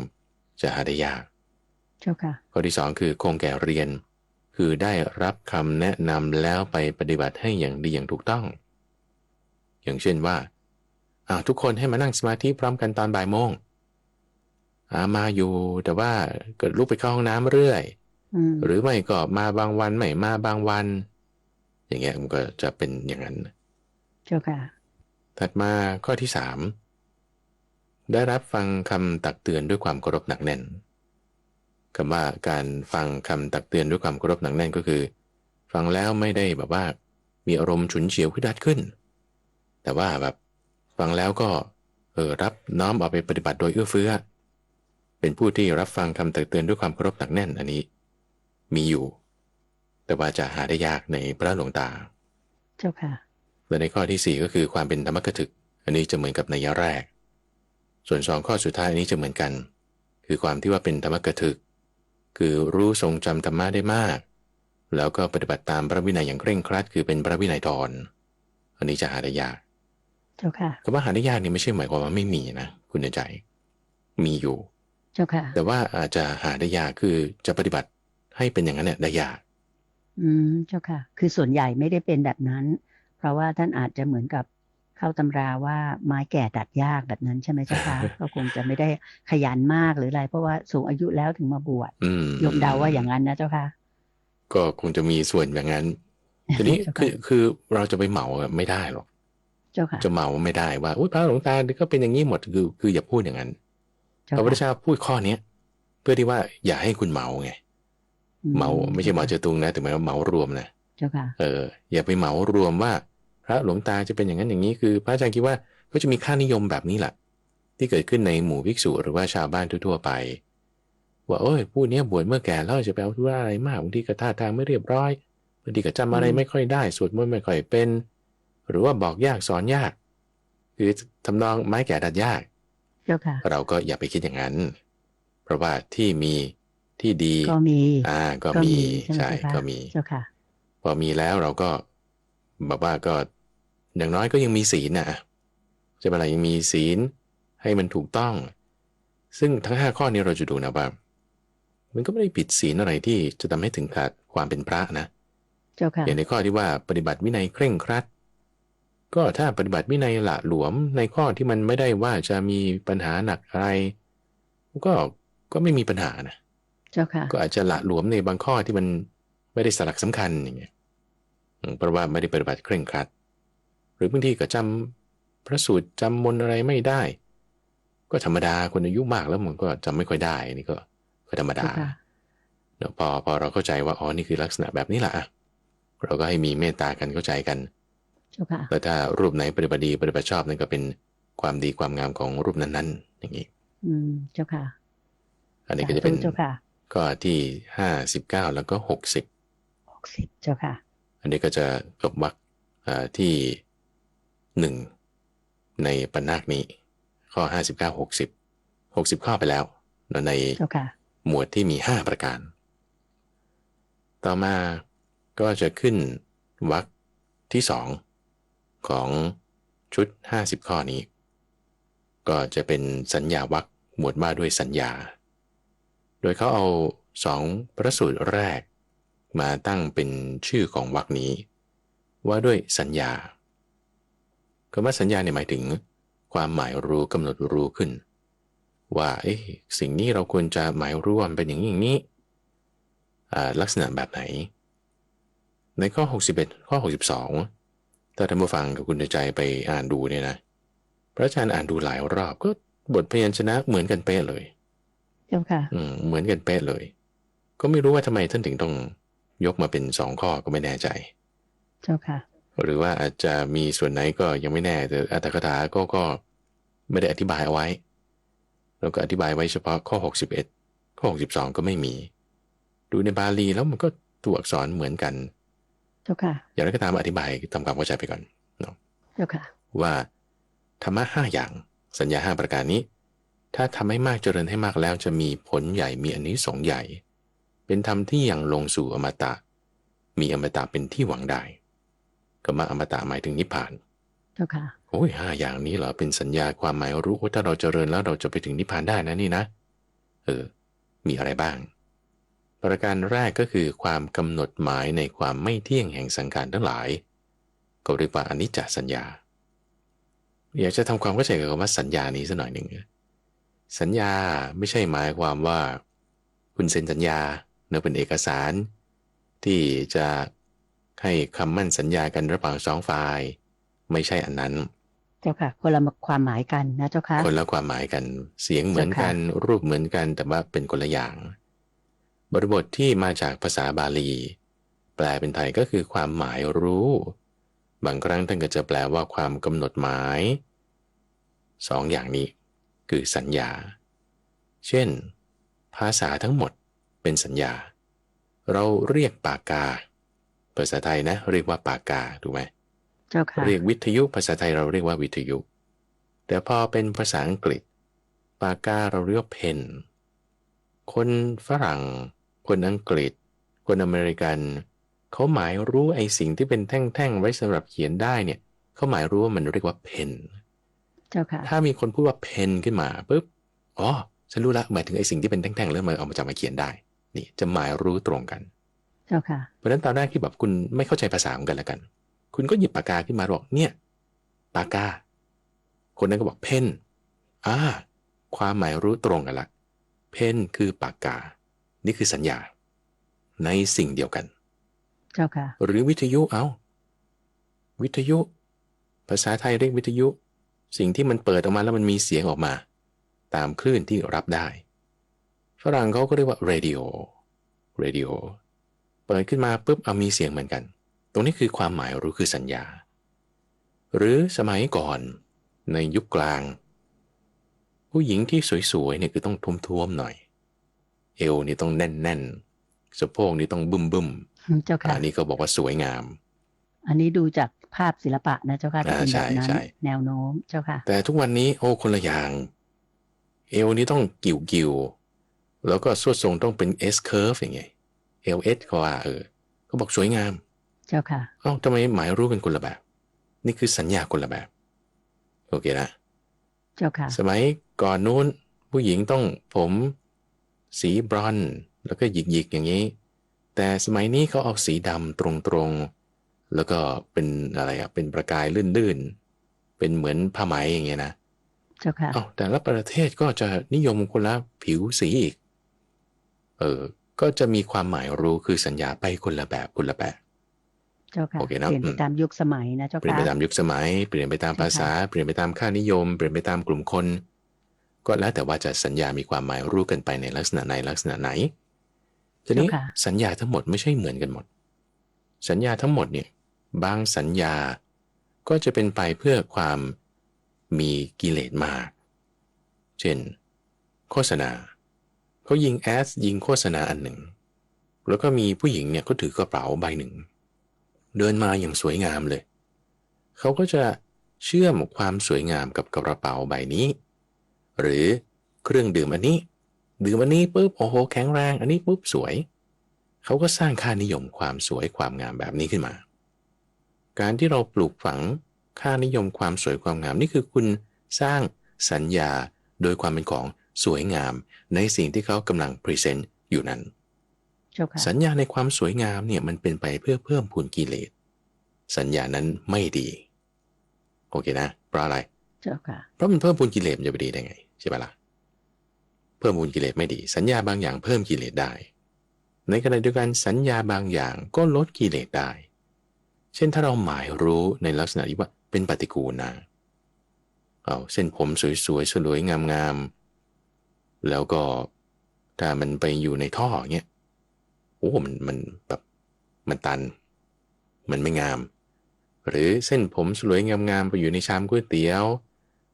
จะหาได้ยากเจ้าค่ะข้อที่2คือคงแก่เรียนคือได้รับคำแนะนำแล้วไปปฏิบัติให้อย่างดีอย่างถูกต้องอย่างเช่นว่าทุกคนให้มานั่งสมาธิพร้อมกันตอนบ่ายโมงมาอยู่แต่ว่าเกิดลุกไปเข้าห้องน้ำเรื่อยหรือไม่ก็มาบางวันไม่มาบางวันอย่างเงี้ยมันก็จะเป็นอย่างนั้นเจ้าค่ะถัดมาข้อที่3ได้รับฟังคำตักเตือนด้วยความเคารพหนักแน่นคำว่าการฟังคำตักเตือนด้วยความเคารพหนักแน่นก็คือฟังแล้วไม่ได้แบบว่ามีอารมณ์ฉุนเฉียวขึ้นดัดขึ้นแต่ว่าแบบฟังแล้วก็รับน้อมเอาไปปฏิบัติโดยเอื้อเฟื้อเป็นผู้ที่รับฟังคำตักเตือนด้วยความเคารพหนักแน่นอันนี้มีอยู่แต่ว่าจะหาได้ยากในพระหลวงตาเจ้าค่ะและในข้อที่4ก็คือความเป็นธรรมกถึกอันนี้จะเหมือนกับนัยยะแรกส่วน2ข้อสุดท้ายอันนี้จะเหมือนกันคือความที่ว่าเป็นธรรมกถึกคือรู้ทรงจำธรรมะได้มากแล้วก็ปฏิบัติตามพระวินัยอย่างเคร่งครัดคือเป็นพระวินัยทรอันนี้จะหาได้ยาก เจ้าค่ะคำว่าหาได้ยากเนี่ยไม่ใช่หมายความว่าไม่มีนะคุณใจมีอยู่เจ้าค่ะแต่ว่าอาจจะหาได้ยากคือจะปฏิบัติให้เป็นอย่างนั้นเนี่ยได้ยากเจ้าค่ะคือส่วนใหญ่ไม่ได้เป็นแบบนั้นเพราะว่าท่านอาจจะเหมือนกับเข้าตำราว่าไม้แก่ดัดยากแบบนั้นใช่ไหมเจ้าค่ะก็คงจะไม่ได้ขยันมากหรืออะไรเพราะว่าสูงอายุแล้วถึงมาบวชอืมโยมเดาว่าอืมอืมอย่างนั้นนะเจ้าค่ะ ก็คงจะมีส่วนอย่างนั้นทีนี้ เจ้าค่ะคือเราจะไปเหมาอะไม่ได้หรอกเจ้าค่ะจะเหมาไม่ได้ว่าอุ้ยพระหลวงตาก็เป็นอย่างนี้หมดคืออย่าพูดอย่างนั้นพเจ้าค่ะระพุทธเจ้าพูดข้อเนี้ยเพื่อที่ว่าอย่าให้คุณเหมาไงเหมาไม่ใช่เหมาเจ้าค่ะเจอตุงนะแต่หมายว่าเหมารวมนะ เจ้าค่ะอย่าไปเหมารวมว่าพระหลวงตาจะเป็นอย่างนั้นอย่างนี้คือพระอาจารย์คิดว่าก็จะมีค่านิยมแบบนี้แหละที่เกิดขึ้นในหมู่ภิกษุหรือว่าชาวบ้านทั่วๆไปว่าโอ้ยผู้นี้บวชเมื่อแก่แล้วจะไปเอาธุระอะไรมากบางทีก็ท่าทางไม่เรียบร้อยบางทีก็จำอะไรไม่ค่อยได้สวดมนต์ไม่ค่อยเป็นหรือว่าบอกยากสอนยากคือทำนองไม้แก่ดัดยากเจ้าค่ะเราก็อย่าไปคิดอย่างนั้นเพราะว่าที่มีที่ดีก็มีก็มีใช่ไหมใช่เจ้าค่ะก็มี เจ้าค่ะพอมีแล้วเราก็แบบว่าก็อย่างน้อยก็ยังมีศีลนะจะเป็นอะไรยังมีศีลให้มันถูกต้องซึ่งทั้ง5 ข้อนี้เราจะดูนะว่ามันก็ไม่ได้ผิดศีลอะไรที่จะทำให้ถึงขาดความเป็นพระนะเจ้าค่ะอย่างในข้อที่ว่าปฏิบัติวินัยเคร่งครัดก็ถ้าปฏิบัติวินัยหละหลวมในข้อที่มันไม่ได้ว่าจะมีปัญหาหนักอะไรก็ก็ไม่มีปัญหานะเจ้าค่ะก็อาจจะหละหลวมในบางข้อที่มันไม่ได้สลักสำคัญอย่างเงี้ย เพราะว่าไม่ได้ปฏิบัติเคร่งครัดหรือบางทีก็จำพระสูตรจำมนต์อะไรไม่ได้ก็ธรรมดาคนอายุมากแล้วมันก็จำไม่ค่อยได้นี่ก็ธรรมดาเจ้าค่ะเนาะพอเราเข้าใจว่าอ๋อนี่คือลักษณะแบบนี้แหละเราก็ให้มีเมตตากันเข้าใจกันเจ้าค่ะแล้วถ้ารูปไหนปฏิบัติดีปฏิบัติชอบนั่นก็เป็นความดีความงามของรูปนั้นๆอย่างนี้เจ้าค่ะอันนี้สาธุก็จะเป็นเจ้าค่ะข้อที่59แล้วก็60 60เจ้าค่ะอันนี้ก็จะจบวรรคที่1ในปัญนาคนี้ข้อ59 60ข้อไปแล้วในเจ้าค่ะหมวดที่มี5ประการต่อมาก็จะขึ้นวรรคที่2ของชุด50ข้อนี้ก็จะเป็นสัญญาวรรคหมวดว่าด้วยสัญญาโดยเขาเอา2พระสูตรแรกมาตั้งเป็นชื่อของวรรคนี้ว่าด้วยสัญญาคำว่าสัญญาเนี่ยหมายถึงความหมายรู้กำหนดรู้ขึ้นว่าสิ่งนี้เราควรจะหมายรู้ว่ามันเป็นอย่างนี้อย่างนี้ลักษณะแบบไหนในข้อ61ข้อ62ถ้าท่านผู้ฟังกับคุณใจไปอ่านดูเนี่ยนะพระอาจารย์อ่านดูหลายรอบก็บทพยัญชนะเหมือนกันเป๊ะเลยเจ้าค่ะเหมือนกันเป๊ะเลยก็ไม่รู้ว่าทำไมท่านถึงต้องยกมาเป็น2 ข้อก็ไม่แน่ใจเจ้าค่ะหรือว่าอาจจะมีส่วนไหนก็ยังไม่แน่แต่อัตถกถาก็ไม่ได้อธิบายเอาไว้แล้วก็อธิบายไว้เฉพาะข้อ61ข้อ62ก็ไม่มีดูในบาลีแล้วมันก็ตัวอักษรเหมือนกันเจ้าค่ะอย่างไรก็ตามอธิบายทำความเข้าใจไปก่อนเนาะเจ้าค่ะว่าธรรมะ5อย่างสัญญา5ประการนี้ถ้าทำให้มากเจริญให้มากแล้วจะมีผลใหญ่มีอานิสงส์ใหญ่ เป็นธรรมที่ยังลงสู่อมตะมีอมตะเป็นที่หวังได้คำว่าอมตะหมายถึงนิพพานเจ้าค่ะโอ้ย5อย่างนี้เหรอเป็นสัญญาความหมายรู้ว่าถ้าเราเจริญแล้วเราจะไปถึงนิพพานได้นะนี่นะมีอะไรบ้างประการแรกก็คือความกำหนดหมายในความไม่เที่ยงแห่งสังขารทั้งหลายก็เรียกว่าอนิจจสัญญาอยากจะทำความเข้าใจกับคำว่าสัญญานี้สักหน่อยหนึ่งสัญญาไม่ใช่หมายความว่าคุณเซ็นสัญญาเนื้อเป็นเอกสารที่จะให้คำมั่นสัญญากันระหว่าง2 ฝ่ายไม่ใช่อันนั้นเจ้าค่ะคนละความหมายกันนะเจ้าค่ะคนละความหมายกันเสียงเหมือนกันรูปเหมือนกันแต่ว่าเป็นคนละอย่างบริบทที่มาจากภาษาบาลีแปลเป็นไทยก็คือความหมายรู้บางครั้งท่านก็จะแปลว่าความกำหนดหมาย2 อย่างนี้คือสัญญาเช่นภาษาทั้งหมดเป็นสัญญาเราเรียกปากกาภาษาไทยนะเรียกว่าปากกาถูกไหมเจ้าค่ะเรียกวิทยุภาษาไทยเราเรียกว่าวิทยุแต่พอเป็นภาษาอังกฤษปากกาเราเรียกว่าเพนคนฝรั่งคนอังกฤษคนอเมริกันเขาหมายรู้ไอ้สิ่งที่เป็นแท่งๆไว้สำหรับเขียนได้เนี่ยเข เขาหมายรู้ว่ามันเรียกว่าเพนเจ้าค่ะ ถ้ามีคนพูดว่าเพนขึ้นมาปุ๊บอ๋อฉันรู้ละหมายถึงไอ้สิ่งที่เป็นแท่งๆแล้วมันเอามาจับมาเขียนได้นี่จะหมายรู้ตรงกันเจ้าค่ะ เพราะฉะนั้นตอนแรกที่แบบคุณไม่เข้าใจภาษาของกันแล้วกันคุณก็หยิบปากกาขึ้นมาบอกเนี่ยปากกาคนนั้นก็บอกเพนความหมายรู้ตรงกันละเพนคือปากกานี่คือสัญญาในสิ่งเดียวกันเจ้าค่ะ หรือวิทยุวิทยุภาษาไทยเรียกวิทยุสิ่งที่มันเปิดออกมาแล้วมันมีเสียงออกมาตามคลื่นที่รับได้ฝรั่งเขาก็เรียกว่า radio เปิดขึ้นมาปุ๊บเอามีเสียงเหมือนกันตรงนี้คือความหมายรู้คือสัญญาหรือสมัยก่อนในยุคกลางผู้หญิงที่สวยๆเนี่ยคือต้องท้วมๆหน่อยเอวนี่ต้องแน่นๆสะโพกนี่ต้องบึ้มเจ้าค่ะ อันนี้ก็บอกว่าสวยงามอันนี้ดูจากภาพศิลปะนะเจ้าค่ะที่เป็นแบบนั้น ใช่ แนวโน้มเจ้าค่ะ แต่ทุกวันนี้โอ้คนละอย่างเอวนี้ต้องกิ่วแล้วก็สวดทรงต้องเป็น S curve อย่างเงี้ย LS เขาว่าเขาบอกสวยงาม เจ้าค่ะ ทำไมหมายรู้เป็นคนละแบบนี่คือสัญญาคนละแบบโอเคนะเจ้าค่ะ สมัยก่อนนู้นผู้หญิงต้องผมสีบรอนซ์แล้วก็หยิกอย่างนี้แต่สมัยนี้เขาเอาสีดำตรงๆแล้วก็เป็นอะไรเป็นประกายลื่นๆเป็นเหมือนผ้าไหมอย่างเงี้ยนะเจ้าค่ะ แต่ละประเทศก็จะนิยมคนละผิวสีอีกก็จะมีความหมายรู้คือสัญญาไปคนละแบบเจ้าค่ะ โอเคนะเปลี่ยนไปตามยุคสมัยนะเจ้าค่ะ เปลี่ยนไปตามยุคสมัยเปลี่ยนไปตามภาษาเปลี่ยนไปตามค่านิยมเปลี่ยนไปตามกลุ่มคนก็แล้วแต่ว่าจะสัญญามีความหมายรู้กันไปในลักษณะไหนทีนี้สัญญาทั้งหมดไม่ใช่เหมือนกันหมดสัญญาทั้งหมดเนี่ยบางสัญญาก็จะเป็นไปเพื่อความมีกิเลสมากเช่นโฆษณาเขายิงแอดยิงโฆษณาอันหนึ่งแล้วก็มีผู้หญิงเนี่ยเขาถือกระเป๋าใบหนึ่งเดินมาอย่างสวยงามเลยเขาก็จะเชื่อมความสวยงามกับกระเป๋าใบนี้หรือเครื่องดื่มอันนี้ดื่มอันนี้ปุ๊บโอ้โหแข็งแรงอันนี้ปุ๊บสวยเขาก็สร้างค่านิยมความสวยความงามแบบนี้ขึ้นมาการที่เราปลูกฝังค่านิยมความสวยความงามนี่คือคุณสร้างสัญญาโดยความเป็นของสวยงามในสิ่งที่เขากำลังพรีเซนต์อยู่นั้นสัญญาในความสวยงามเนี่ยมันเป็นไปเพื่อเพิ่มพูนกิเลสสัญญานั้นไม่ดีโอเคนะเพราะอะไรเพราะมันเพิ่มพูนกิเลสมันจะไปดีได้ไงใช่ปะล่ะเพิ่มพูนกิเลสไม่ดีสัญญาบางอย่างเพิ่มกิเลสได้ในขณะเดียวกันสัญญาบางอย่างก็ลดกิเลสได้เช่นถ้าเราหมายรู้ในลักษณะที่ว่าเป็นปฏิกูลนะเส้นผมสวยๆสวยงามๆแล้วก็ถ้ามันไปอยู่ในท่อเงี้ยโอ้มันแบบมันตันมันไม่งามหรือเส้นผมสวยงามๆไปอยู่ในชามก๋วยเตี๋ยว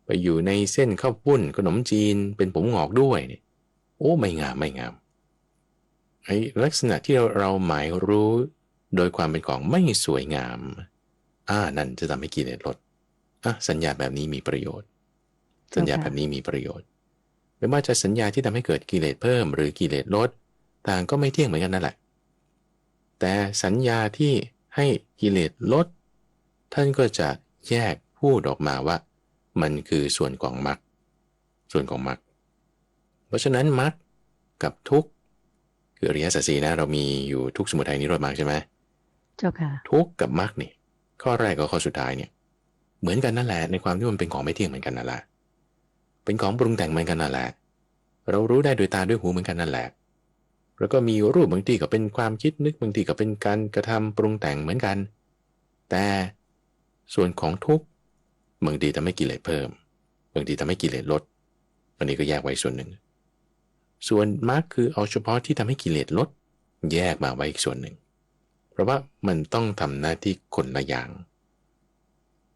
ไปอยู่ในเส้นข้าวปุ้นขนมจีนเป็นผมงอกด้วยเนี่ยโอ้ไม่งามไอ้ลักษณะที่เราหมายรู้โดยความเป็นของไม่สวยงามนั่นจะทำให้กิเลสลดสัญญาแบบนี้มีประโยชน์สัญญาแบบนี้มีประโยชน์ไม่ว่าจะสัญญาที่ทำให้เกิดกิเลสเพิ่มหรือกิเลสลดต่างก็ไม่เที่ยงเหมือนกันนั่นแหละแต่สัญญาที่ให้กิเลสลดท่านก็จะแยกพูดออกมาว่ามันคือส่วนของมรรคเพราะฉะนั้นมรรคกับทุกข์คืออริยสัจสี่นะเรามีอยู่ทุกข์สมุทัยนิโรธมรรคใช่ไหมเจ้าค่ะทุกข์กับมรรคนี่ข้อแรกกับข้อสุดท้ายเนี่ยเหมือนกันนั่นแหละในความที่มันเป็นของไม่เที่ยงเหมือนกันนั่นแหละเป็นของปรุงแต่งเหมือนกันนั่นแหละเรารู้ได้โดยตาด้วยหูเหมือนกันนั่นแหละแล้วก็มีรูปบางทีก็เป็นความคิดนึกบางทีก็เป็นการกระทำปรุงแต่งเหมือนกันแต่ส่วนของทุกข์บางทีทำให้กิเลสเพิ่มบางทีทำให้กิเลสลดอันนี้ก็แยกไว้ส่วนหนึ่งส่วนมรรคคือเอาเฉพาะที่ทำให้กิเลสลดแยกมาไว้อีกส่วนหนึ่งเพราะว่ามันต้องทำหน้าที่คนละอย่าง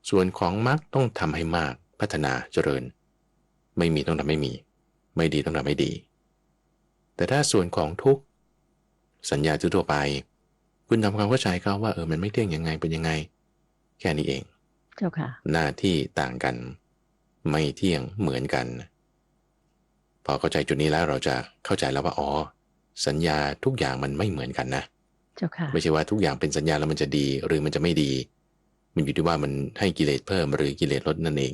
ส่วนของมรรคต้องทำให้มากพัฒนาเจริญไม่มีต้องทำให้มีไม่ดีต้องทำให้ดีแต่ถ้าส่วนของทุกข์สัญญาทั่วไปคุณทำความเข้าใจเขาว่ามันไม่เที่ยงยังไงเป็นยังไงแค่นี้เองเจ้าค่ะหน้าที่ต่างกันไม่เที่ยงเหมือนกันพอเข้าใจจุดนี้แล้วเราจะเข้าใจแล้วว่าสัญญาทุกอย่างมันไม่เหมือนกันนะเจ้าค่ะไม่ใช่ว่าทุกอย่างเป็นสัญญาแล้วมันจะดีหรือมันจะไม่ดี มันอยู่ที่ว่ามันให้กิเลสเพิ่มหรือกิเลสลดนั่นเอง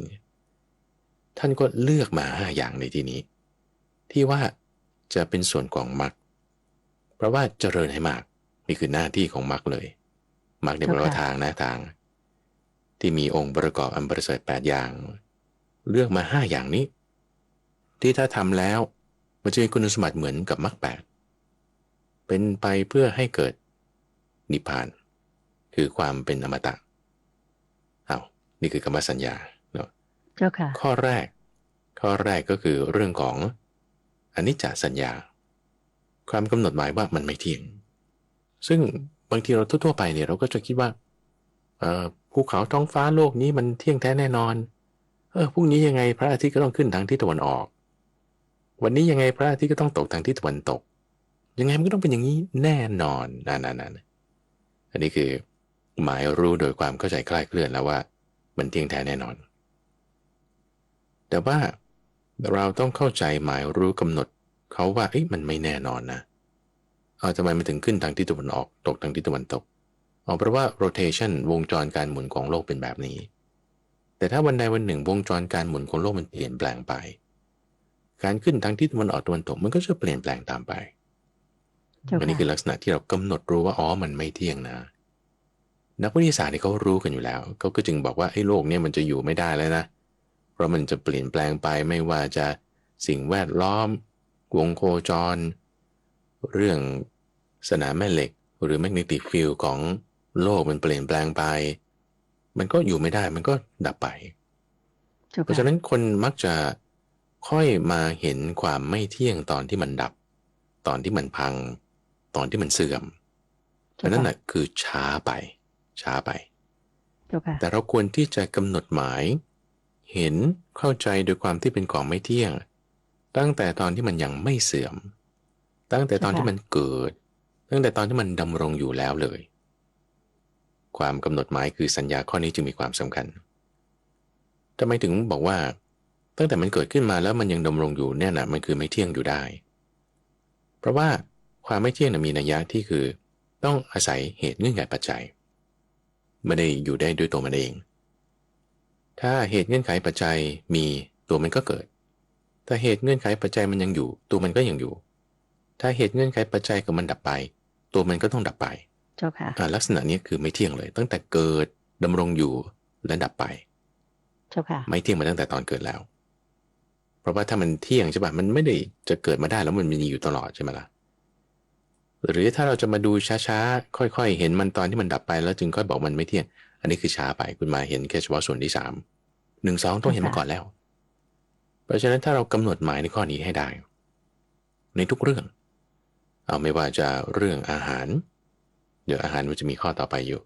ท่านก็เลือกมา5อย่างในที่นี้ที่ว่าจะเป็นส่วนของมรรคเพราะว่าเจริญให้มากนี่คือหน้าที่ของมรรคเลยมรรคในแปลว่าทางนะทางที่มีองค์ประกอบอันประเสริฐ8อย่างเลือกมา5อย่างนี้ที่ถ้าทำแล้วมันจะมีคุณสมบัติเหมือนกับมรรค8เป็นไปเพื่อให้เกิดนิพพานคือความเป็นอมตะนี่คือกรรมสัญญาเนาะเจ้าค่ะข้อแรกก็คือเรื่องของอนิจจสัญญาความกำหนดหมายว่ามันไม่เที่ยงซึ่งบางทีเราทั่วๆไปเนี่ยเราก็จะคิดว่าภูเขาท้องฟ้าโลกนี้มันเที่ยงแท้แน่นอนพรุ่งนี้ยังไงพระอาทิตย์ก็ต้องขึ้นทางทิศตะวันออกวันนี้ยังไงพระอาทิตย์ก็ต้องตกทางทิศตะวันตกยังไงมันก็ต้องเป็นอย่างนี้แน่นอนนั่นอันนี้คือหมายรู้โดยความเข้าใจคลาดเคลื่อนแล้วว่ามันเที่ยงแท้แน่นอนแต่ว่าเราต้องเข้าใจหมายรู้กำหนดเขาว่ามันไม่แน่นอนนะทำไมมันถึงขึ้นทางทิศตะวันออกตกทางทิศตะวันตกเพราะว่า rotation วงจรการหมุนของโลกเป็นแบบนี้แต่ถ้าวันใดวันหนึ่งวงจรการหมุนของโลกมันเปลี่ยนแปลงไปการขึ้นทางทิศตะวันออกตะวันตกมันก็จะเปลี่ยนแปลงตามไปอันนี้คือลักษณะที่เรากำหนดรู้ว่ามันไม่เที่ยงนะนักวิทยาศาสตร์เขารู้กันอยู่แล้วเขาก็จึงบอกว่าโลกเนี่ยมันจะอยู่ไม่ได้แล้วนะเพราะมันจะเปลี่ยนแปลงไปไม่ว่าจะสิ่งแวดล้อมวงโคจรเรื่องสนามแม่เหล็กหรือแมกเนติกฟิลด์ของโลกมันเปลี่ยนแปลงไปมันก็อยู่ไม่ได้มันก็ดับไปเพราะฉะนั้นคนมักจะค่อยมาเห็นความไม่เที่ยงตอนที่มันดับตอนที่มันพังตอนที่มันเสื่อมอันนั้นแหละคือช้าไปแต่เราควรที่จะกำหนดหมายเห็นเข้าใจโดยความที่เป็นของไม่เที่ยงตั้งแต่ตอนที่มันยังไม่เสื่อมตั้งแต่ตอนที่มันเกิดตั้งแต่ตอนที่มันดำรงอยู่แล้วเลยความกำหนดหมายคือสัญญาข้อนี้จึงมีความสำคัญทำไมถึงบอกว่าตั้งแต่มันเกิดขึ้นมาแล้วมันยังดำรงอยู่เนี่ยนะมันคือไม่เที่ยงอยู่ได้เพราะว่าความไม่เที่ยงมีนัยยะที่คือต้องอาศัยเหตุเงื่อนไขปัจจัยไม่ได้อยู่ได้ด้วยตัวมันเองถ้าเหตุเงื่อนไขปัจจัยมีตัวมันก็เกิดถ้าเหตุเงื่อนไขปัจจัยมันยังอยู่ตัวมันก็ยังอยู่ถ้าเหตุเงื่อนไขปัจจัยกับมันดับไปตัวมันก็ต้องดับไปเจ้าค่ะลักษณะนี้คือไม่เที่ยงเลยตั้งแต่เกิดดำรงอยู่และดับไปเจ้าค่ะไม่เที่ยงมาตั้งแต่ตอนเกิดแล้วเพราะว่าถ้ามันเที่ยงใช่ป่ะมันไม่ได้จะเกิดมาได้แล้วมันมีอยู่ตลอดใช่ไหมล่ะหรือถ้าเราจะมาดูช้าๆค่อยๆเห็นมันตอนที่มันดับไปแล้วจึงค่อยบอกมันไม่เที่ยงอันนี้คือช้าไปคุณมาเห็นแค่เฉพาะส่วนที่3 1 2ต้องเห็นมาก่อนแล้วเพราะฉะนั้นถ้าเรากำหนดหมายในข้อนี้ให้ได้ในทุกเรื่องไม่ว่าจะเรื่องอาหารเดี๋ยวอาหารมันจะมีข้อต่อไปอยู่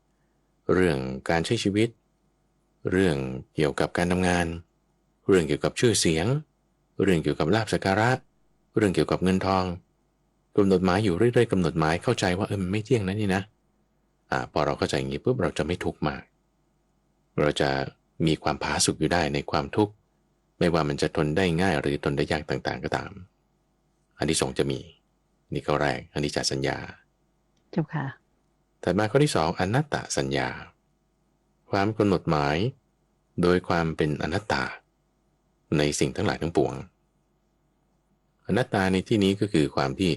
เรื่องการใช้ชีวิตเรื่องเกี่ยวกับการทำงานเรื่องเกี่ยวกับชื่อเสียงเรื่องเกี่ยวกับลาภสักการะเรื่องเกี่ยวกับเงินทองกำหนดหมายอยู่เรื่อยๆกำหนดหมายเข้าใจว่ามันไม่เที่ยงนะนี่นะพอเราเข้าใจอย่างนี้ปุ๊บเราจะไม่ทุกข์มากเราจะมีความผาสุกอยู่ได้ในความทุกข์ไม่ว่ามันจะทนได้ง่ายหรือทนได้ยากต่างๆก็ตามอันที่2จะมีนี่ข้อแรกอนิจจสัญญาเจ้าค่ะถัดมาข้อที่2อนัตตสัญญาความกำหนดหมายโดยความเป็นอนัตตาในสิ่งทั้งหลายทั้งปวงอนัตตาในที่นี้ก็คือความที่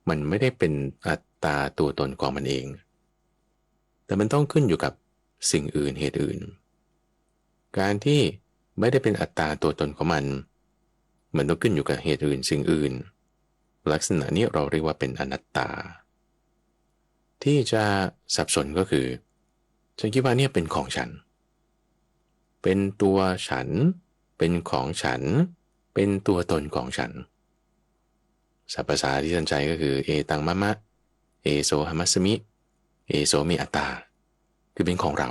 มันไม่ได้เป็นอัตตาตัวตนของมันเองแต่มันต้องขึ้นอยู่กับสิ่งอื่นเหตุอื่นการที่ไม่ได้เป็นอัตตาตัวตนของมันต้องขึ้นอยู่กับเหตุอื่นสิ่งอื่นลักษณะนี้เราเรียกว่าเป็นอนัตตาที่จะสับสนก็คือฉันคิดว่าเนี่ยเป็นของฉันเป็นตัวฉันเป็นของฉันเป็นตัวตนของฉันศัพท์ภาษาที่ท่านใช้ก็คือเอตังมะมะเอโซหมัสมิเอโซมีอัตตาคือเป็นของเรา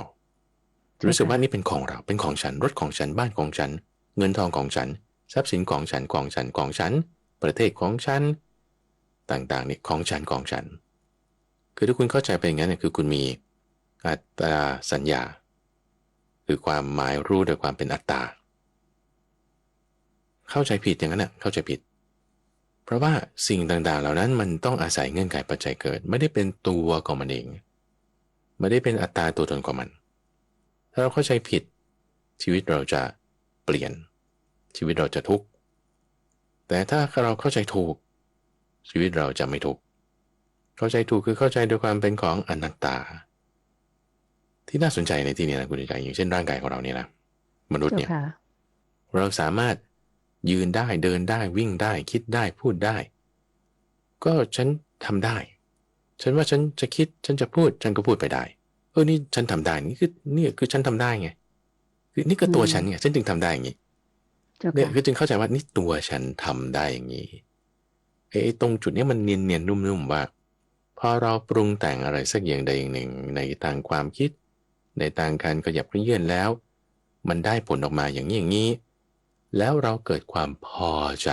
รู้สึกว่านี่เป็นของเราเป็นของฉันรถของฉันบ้านของฉันเงินทองของฉันทรัพย์สินของฉันประเทศของฉันต่างๆนี่ของฉันคือถ้าคุณเข้าใจไปอย่างนั้นเนี่ยคือคุณมีอัตตาสัญญาคือความหมายรู้โดยความเป็นอัตตาเข้าใจผิดอย่างนั้นน่ะเข้าใจผิดเพราะว่าสิ่งต่างๆเหล่านั้นมันต้องอาศัยเงื่อนไขปัจจัยเกิดไม่ได้เป็นตัวของมันเองไม่ได้เป็นอัตตาตัวตนของมัน ถ้าเราเข้าใจผิดชีวิตเราจะเปลี่ยนชีวิตเราจะทุกข์แต่ถ้าเราเข้าใจถูกชีวิตเราจะไม่ทุกข์เข้าใจถูกคือเข้าใจโดยความเป็นของอนัตตาที่น่าสนใจในที่นี้นะคุณใจอย่างเช่นร่างกายของเราเนี่ยนะมนุษย์เนี่ยเราสามารถยืนได้เดินได้วิ่งได้คิดได้พูดได้ก็ฉันทำได้ฉันว่าฉันจะคิดฉันจะพูดฉันก็พูดไปได้นี่ฉันทำได้นี่คือฉันทำได้ไงคือนี่ก็ตัวฉันไงฉันจึงทำได้อย่างนี้เนี่ยคือจึงเข้าใจว่านี่ตัวฉันทำได้อย่างนี้ตรงจุดนี้มันเนียนๆนุ่มๆว่าพอเราปรุงแต่งอะไรสักอย่างใดอย่างหนึ่งในทางความคิดในทางการขยับเขยื้อนแล้วมันได้ผลออกมาอย่างนี้อย่างนี้แล้วเราเกิดความพอใจ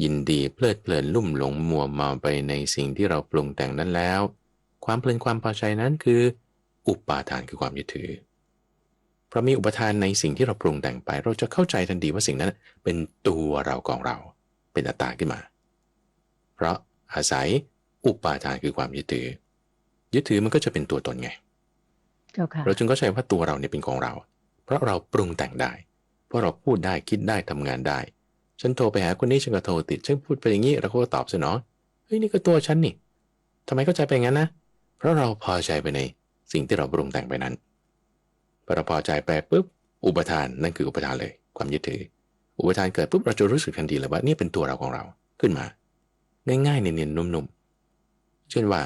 ยินดีเพลิดเพลินลุ่มหลงมัวเมาไปในสิ่งที่เราปรุงแต่งนั้นแล้วความเพลินความพอใจนั้นคืออุปาทานคือความยึดถือเพราะมีอุปทานในสิ่งที่เราปรุงแต่งไปเราจะเข้าใจทันทีว่าสิ่งนั้นเป็นตัวเราของเราเป็นอัตตาขึ้นมาเพราะอาศัยอุปาทานคือความยึดถือมันก็จะเป็นตัวตนไงเราจึงเข้าใจว่าตัวเราเนี่ยเป็นของเราเพราะเราปรุงแต่งได้เพราะเราพูดได้คิดได้ทำงานได้ฉันโทรไปหาคนนี้ฉันก็โทรติดฉันพูดไปอย่างนี้เราก็ตอบสนองเฮ้ยนี่ก็ตัวฉันนี่ทำไมเข้าใจไปงั้นนะเพราะเราพอใจไปในสิ่งที่เราปรุงแต่งไปนั้นพอเราพอใจไปปุ๊บอุปทานนั่นคืออุปทานเลยความยึดถืออุปทานเกิดปุ๊บเราจะรู้สึกทันทีเลยว่านี่เป็นตัวเราของเราขึ้นมาง่ายๆเนียนๆนุ่มๆเช่นว่า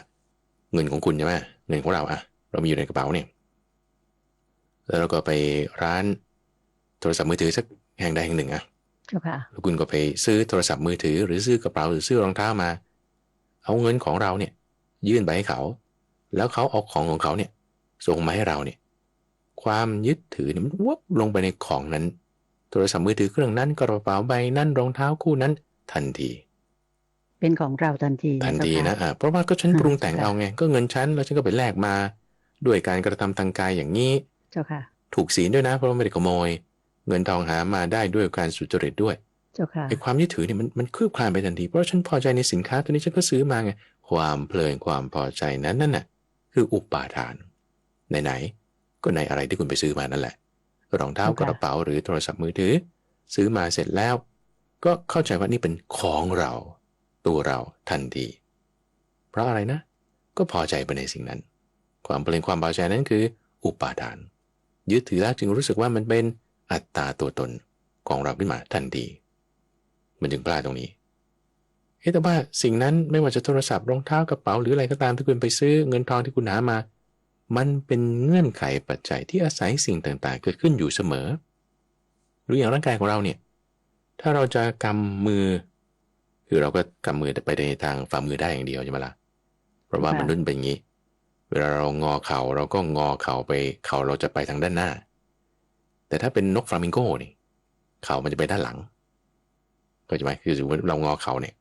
เงินของคุณใช่ไหมเงินของเราเรามีอยู่ในกระเป๋าเนี่ยแล้วเราก็ไปร้านโทรศัพท์มือถือสักแห่งใดแห่งหนึ่งแล้วคุณก็ไปซื้อโทรศัพท์มือถือหรือซื้อกระเป๋าหรือซื้อรองเท้ามาเอาเงินของเราเนี่ยยื่นไปให้เขาแล้วเขาเอาของของเขาเนี่ยส่งมาให้เราเนี่ยความยึดถือเนี่ยมันวับลงไปในของนั้นโทรศัพท์มือถือเครื่องนั้นกระเป๋าใบนั้นรองเท้าคู่นั้นทันทีเป็นของเราทันทีนะเพราะว่าก็ฉันปรุงแต่งเอาไงก็เงินฉันแล้วฉันก็ไปแลกมาด้วยการกระทำทางกายอย่างนี้ถูกศีลด้วยนะเพราะว่าไม่ได้ขโมยเงินทองหามาได้ด้วยการสุจริตด้วยไอ้ความยึดถือเนี่ยมันคืบคลานไปทันทีเพราะฉันพอใจในสินค้าตัวนี้ฉันก็ซื้อมาไงความเพลินความพอใจนั้นนั่นน่ะคืออุปาทานไหนๆก็ในอะไรที่คุณไปซื้อมานั่นแหละรองเท้ากระเป๋าหรือโทรศัพท์มือถือซื้อมาเสร็จแล้วก็เข้าใจว่านี่เป็นของเราตัวเราทันทีเพราะอะไรนะก็พอใจไปในสิ่งนั้นความเพลินความพอใจนั้นคืออุปาทานยึดถือแล้วจึงรู้สึกว่ามันเป็นอัตตาตัวตนของเราขึ้นมาทันทีมันจึงพลาดตรงนี้แต่ว่าสิ่งนั้นไม่ว่าจะโทรศัพท์รองเท้ากระเป๋าหรืออะไรก็ตามที่คุณไปซื้อเงินทองที่คุณหามามันเป็นเงื่อนไขปัจจัยที่อาศัยสิ่งต่างๆเกิดขึ้นอยู่เสมอหรืออย่างร่างกายของเราเนี่ยถ้าเราจะกำมือคือเราก็กำมือไปในทางฝ่ามือได้อย่างเดียวใช่ไหมล่ะเพราะว่ามนุษย์เป็นอย่างนี้เวลาเรางอเข่าเราก็งอเข่าไปเข่าเราจะไปทางด้านหน้าแต่ถ้าเป็นนกฟลามิงโกนี่เข่ามันจะไปด้านหลังก็ใช่ไหมคือสมมติเรางอเข่าเนี่ย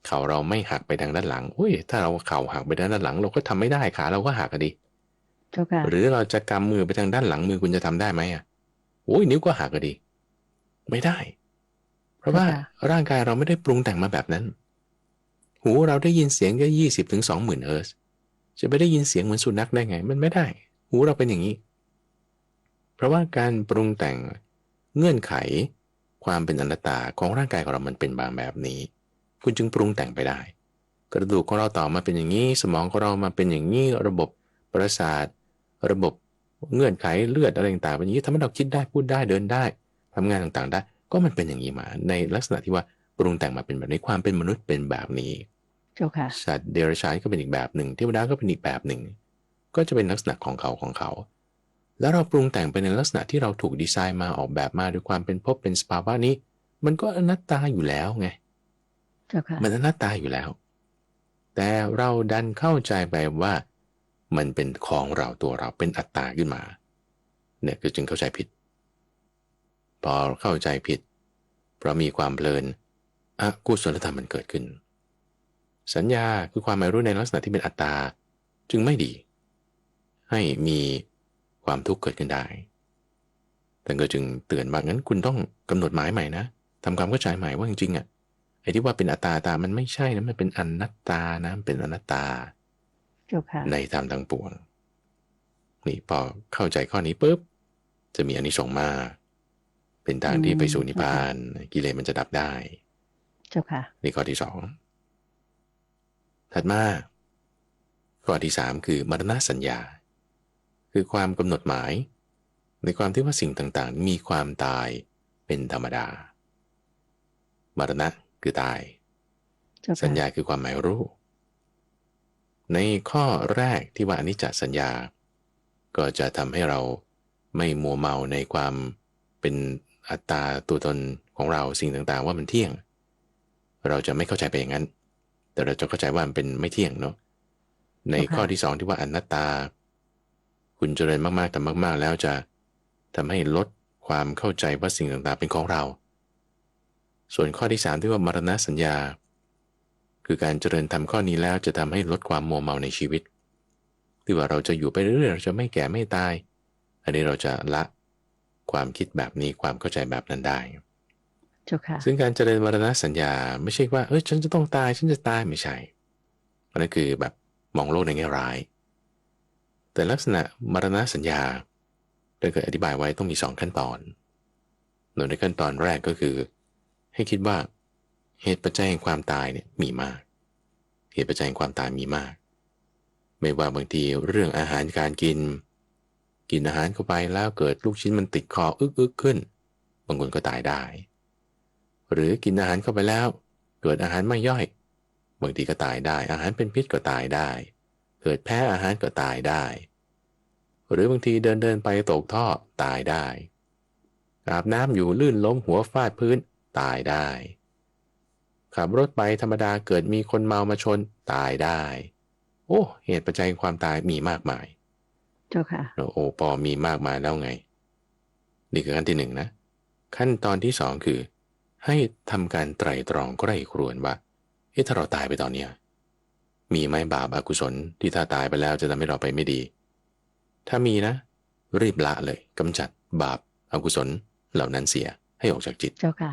เข่าเราไม่หักไปทางด้านหลังถ้าเราเข่าหักไปด้านหลังเราก็ทำไม่ได้ขาเราก็หักกันดิหรือเราจะกำมือไปทางด้านหลังมือคุณจะทำได้ไหมนิ้วก็หักกันดิไม่ได้เพราะว่าร่างกายเราไม่ได้ปรุงแต่งมาแบบนั้นหูเราได้ยินเสียงแค่20-20,000 เฮิร์ตซ์จะไปได้ยินเสียงเหมือนสุนัขได้ไงมันไม่ได้หูเราเป็นอย่างนี้เพราะว่าการปรุงแต่งเงื่อนไขความเป็นอนัตตาของร่างกายของเรามันเป็นบางแบบนี้คุณจึงปรุงแต่งไปได้กระดูกของเราต่อมาเป็นอย่างนี้สมองของเรามาเป็นอย่างนี้ระบบประสาทระบบเงื่อนไขเลือดอะไรต่างๆเป็นอย่างนี้ทำให้เราคิดได้พูดได้เดินได้ทำงานต่างๆได้ก็มันเป็นอย่างนี้มาในลักษณะที่ว่าปรุงแต่งมาเป็นแบบนี้ความเป็นมนุษย์เป็นแบบนี้สัตว์เดรัจฉานก็เป็นอีกแบบหนึ่งเทวดาก็เป็นอีกแบบหนึ่งก็จะเป็นลักษณะของเขาแล้วเราปรุงแต่งไปในลักษณะที่เราถูกดีไซน์มาออกแบบมาด้วยความเป็นภพเป็นสภาวะนี้มันก็อนัตตาอยู่แล้วไงมันอนัตตาอยู่แล้วแต่เราดันเข้าใจไปว่ามันเป็นของเราตัวเราเป็นอัตตาขึ้นมาเนี่ยก็จึงเข้าใจผิดพอเข้าใจผิดเพราะมีความเพลินอกุศลธรรมมันเกิดขึ้นสัญญาคือความหมายรู้ในลักษณะที่เป็นอัตตาจึงไม่ดีให้มีความทุกข์เกิดขึ้นได้แต่ก็จึงเตือนว่างั้นคุณต้องกำหนดหมายใหม่นะทำความเข้าใจใหม่ว่าจริงๆไอ้ที่ว่าเป็นอัตตาตามันไม่ใช่นะมันเป็นอนัตตานะเป็นอนัตตาในธรรมทั้งปวงนี่พอเข้าใจข้อนี้ปุ๊บ จะมีอานิสงส์มากเป็นทางที่ไปสู่นิพพานกิเลสมันจะดับได้เจ้าค่ะนี่ข้อที่สองถัดมาข้อที่สามคือมรณสัญญาคือความกำหนดหมายในความที่ว่าสิ่งต่างๆมีความตายเป็นธรรมดามรณะคือตายสัญญาคือความหมายรู้ในข้อแรกที่ว่าอนิจจสัญญาก็จะทำให้เราไม่มัวเมาในความเป็นอัตตาตัวตนของเราสิ่งต่างๆว่ามันเที่ยงเราจะไม่เข้าใจไปอย่างนั้นแต่เราจะเข้าใจว่ามันเป็นไม่เที่ยงเนาะในข้อที่สองที่ว่าอนัตตาคุณเจริญมากๆแต่มากๆแล้วจะทำให้ลดความเข้าใจว่าสิ่งต่างๆเป็นของเราส่วนข้อที่สามที่ว่ามรณสัญญาคือการเจริญทำข้อนี้แล้วจะทำให้ลดความมัวเมาในชีวิตที่ว่าเราจะอยู่ไปเรื่อยๆเราจะไม่แก่ไม่ตายอันนี้เราจะละความคิดแบบนี้ความเข้าใจแบบนั้นได้ซึ่งการเจริญมรณสัญญาไม่ใช่ว่าฉันจะต้องตายฉันจะตายไม่ใช่อันนั้นคือแบบมองโลกในแง่ร้ายแต่ลักษณะมรณสัญญาได้เคยอธิบายไว้ต้องมี2ขั้นตอนโดยในขั้นตอนแรกก็คือให้คิดว่าเหตุปัจจัยแห่งความตายเนี่ยมีมากเหตุปัจจัยแห่งความตายมีมากไม่ว่าบางทีเรื่องอาหารการกินอาหารเข้าไปแล้วเกิดลูกชิ้นมันติดคออึกขึ้นบางคนก็ตายได้หรือกินอาหารเข้าไปแล้วเกิดอาหารไม่ย่อยบางทีก็ตายได้อาหารเป็นพิษก็ตายได้เกิดแพ้อาหารก็ตายได้หรือบางทีเดินไปตกท่อตายได้อาบน้ำอยู่ลื่นล้มหัวฟาดพื้นตายได้ขับรถไปธรรมดาเกิดมีคนเมามาชนตายได้โอ้เหตุปัจจัยความตายมีมากมายเจ้าค่ะโอ้พอมีมากมายแล้วไงนี่คือขั้นที่1นะขั้นตอนที่2คือให้ทำการไตร่ตรองใคร่ครวญว่าถ้าเราตายไปตอนเนี้ยมีไหมบาปอกุศลที่ถ้าตายไปแล้วจะทำให้เราไปไม่ดีถ้ามีนะรีบละเลยกำจัดบาปอกุศลเหล่านั้นเสียให้ออกจากจิตเจ้าค่ะ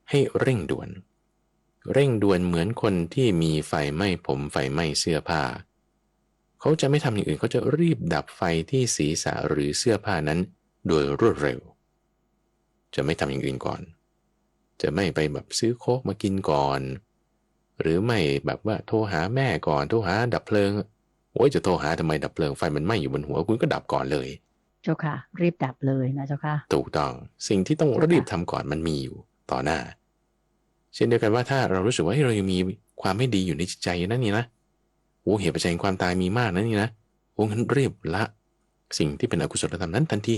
ให้เร่งด่วนเหมือนคนที่มีไฟไหม้ผมไฟไหม้เสื้อผ้าเขาจะไม่ทำอย่างอื่นเขาจะรีบดับไฟที่ศีรษะหรือเสื้อผ้านั้นโดยรวดเร็วจะไม่ทำอย่างอื่นก่อนจะไม่ไปแบบซื้อโค้กมากินก่อนหรือไม่แบบว่าโทรหาแม่ก่อนโทรหาดับเพลิงโอ้ยจะโทรหาทำไมดับเพลิงไฟมันไหม้อยู่บนหัวคุณก็ดับก่อนเลยเจ้าค่ะรีบดับเลยนะเจ้าค่ะถูกต้องสิ่งที่ต้องรีบทำก่อนมันมีอยู่ต่อหน้าเช่นเดียวกันว่าถ้าเรารู้สึกว่าเรายังมีความไม่ดีอยู่ในจิตใจนั่นนี่นะโอ้เหตุปัจจัยความตายมีมากนั่นนี่นะโอ้งั้นรีบละสิ่งที่เป็นอกุศลธรรมนั้นทันที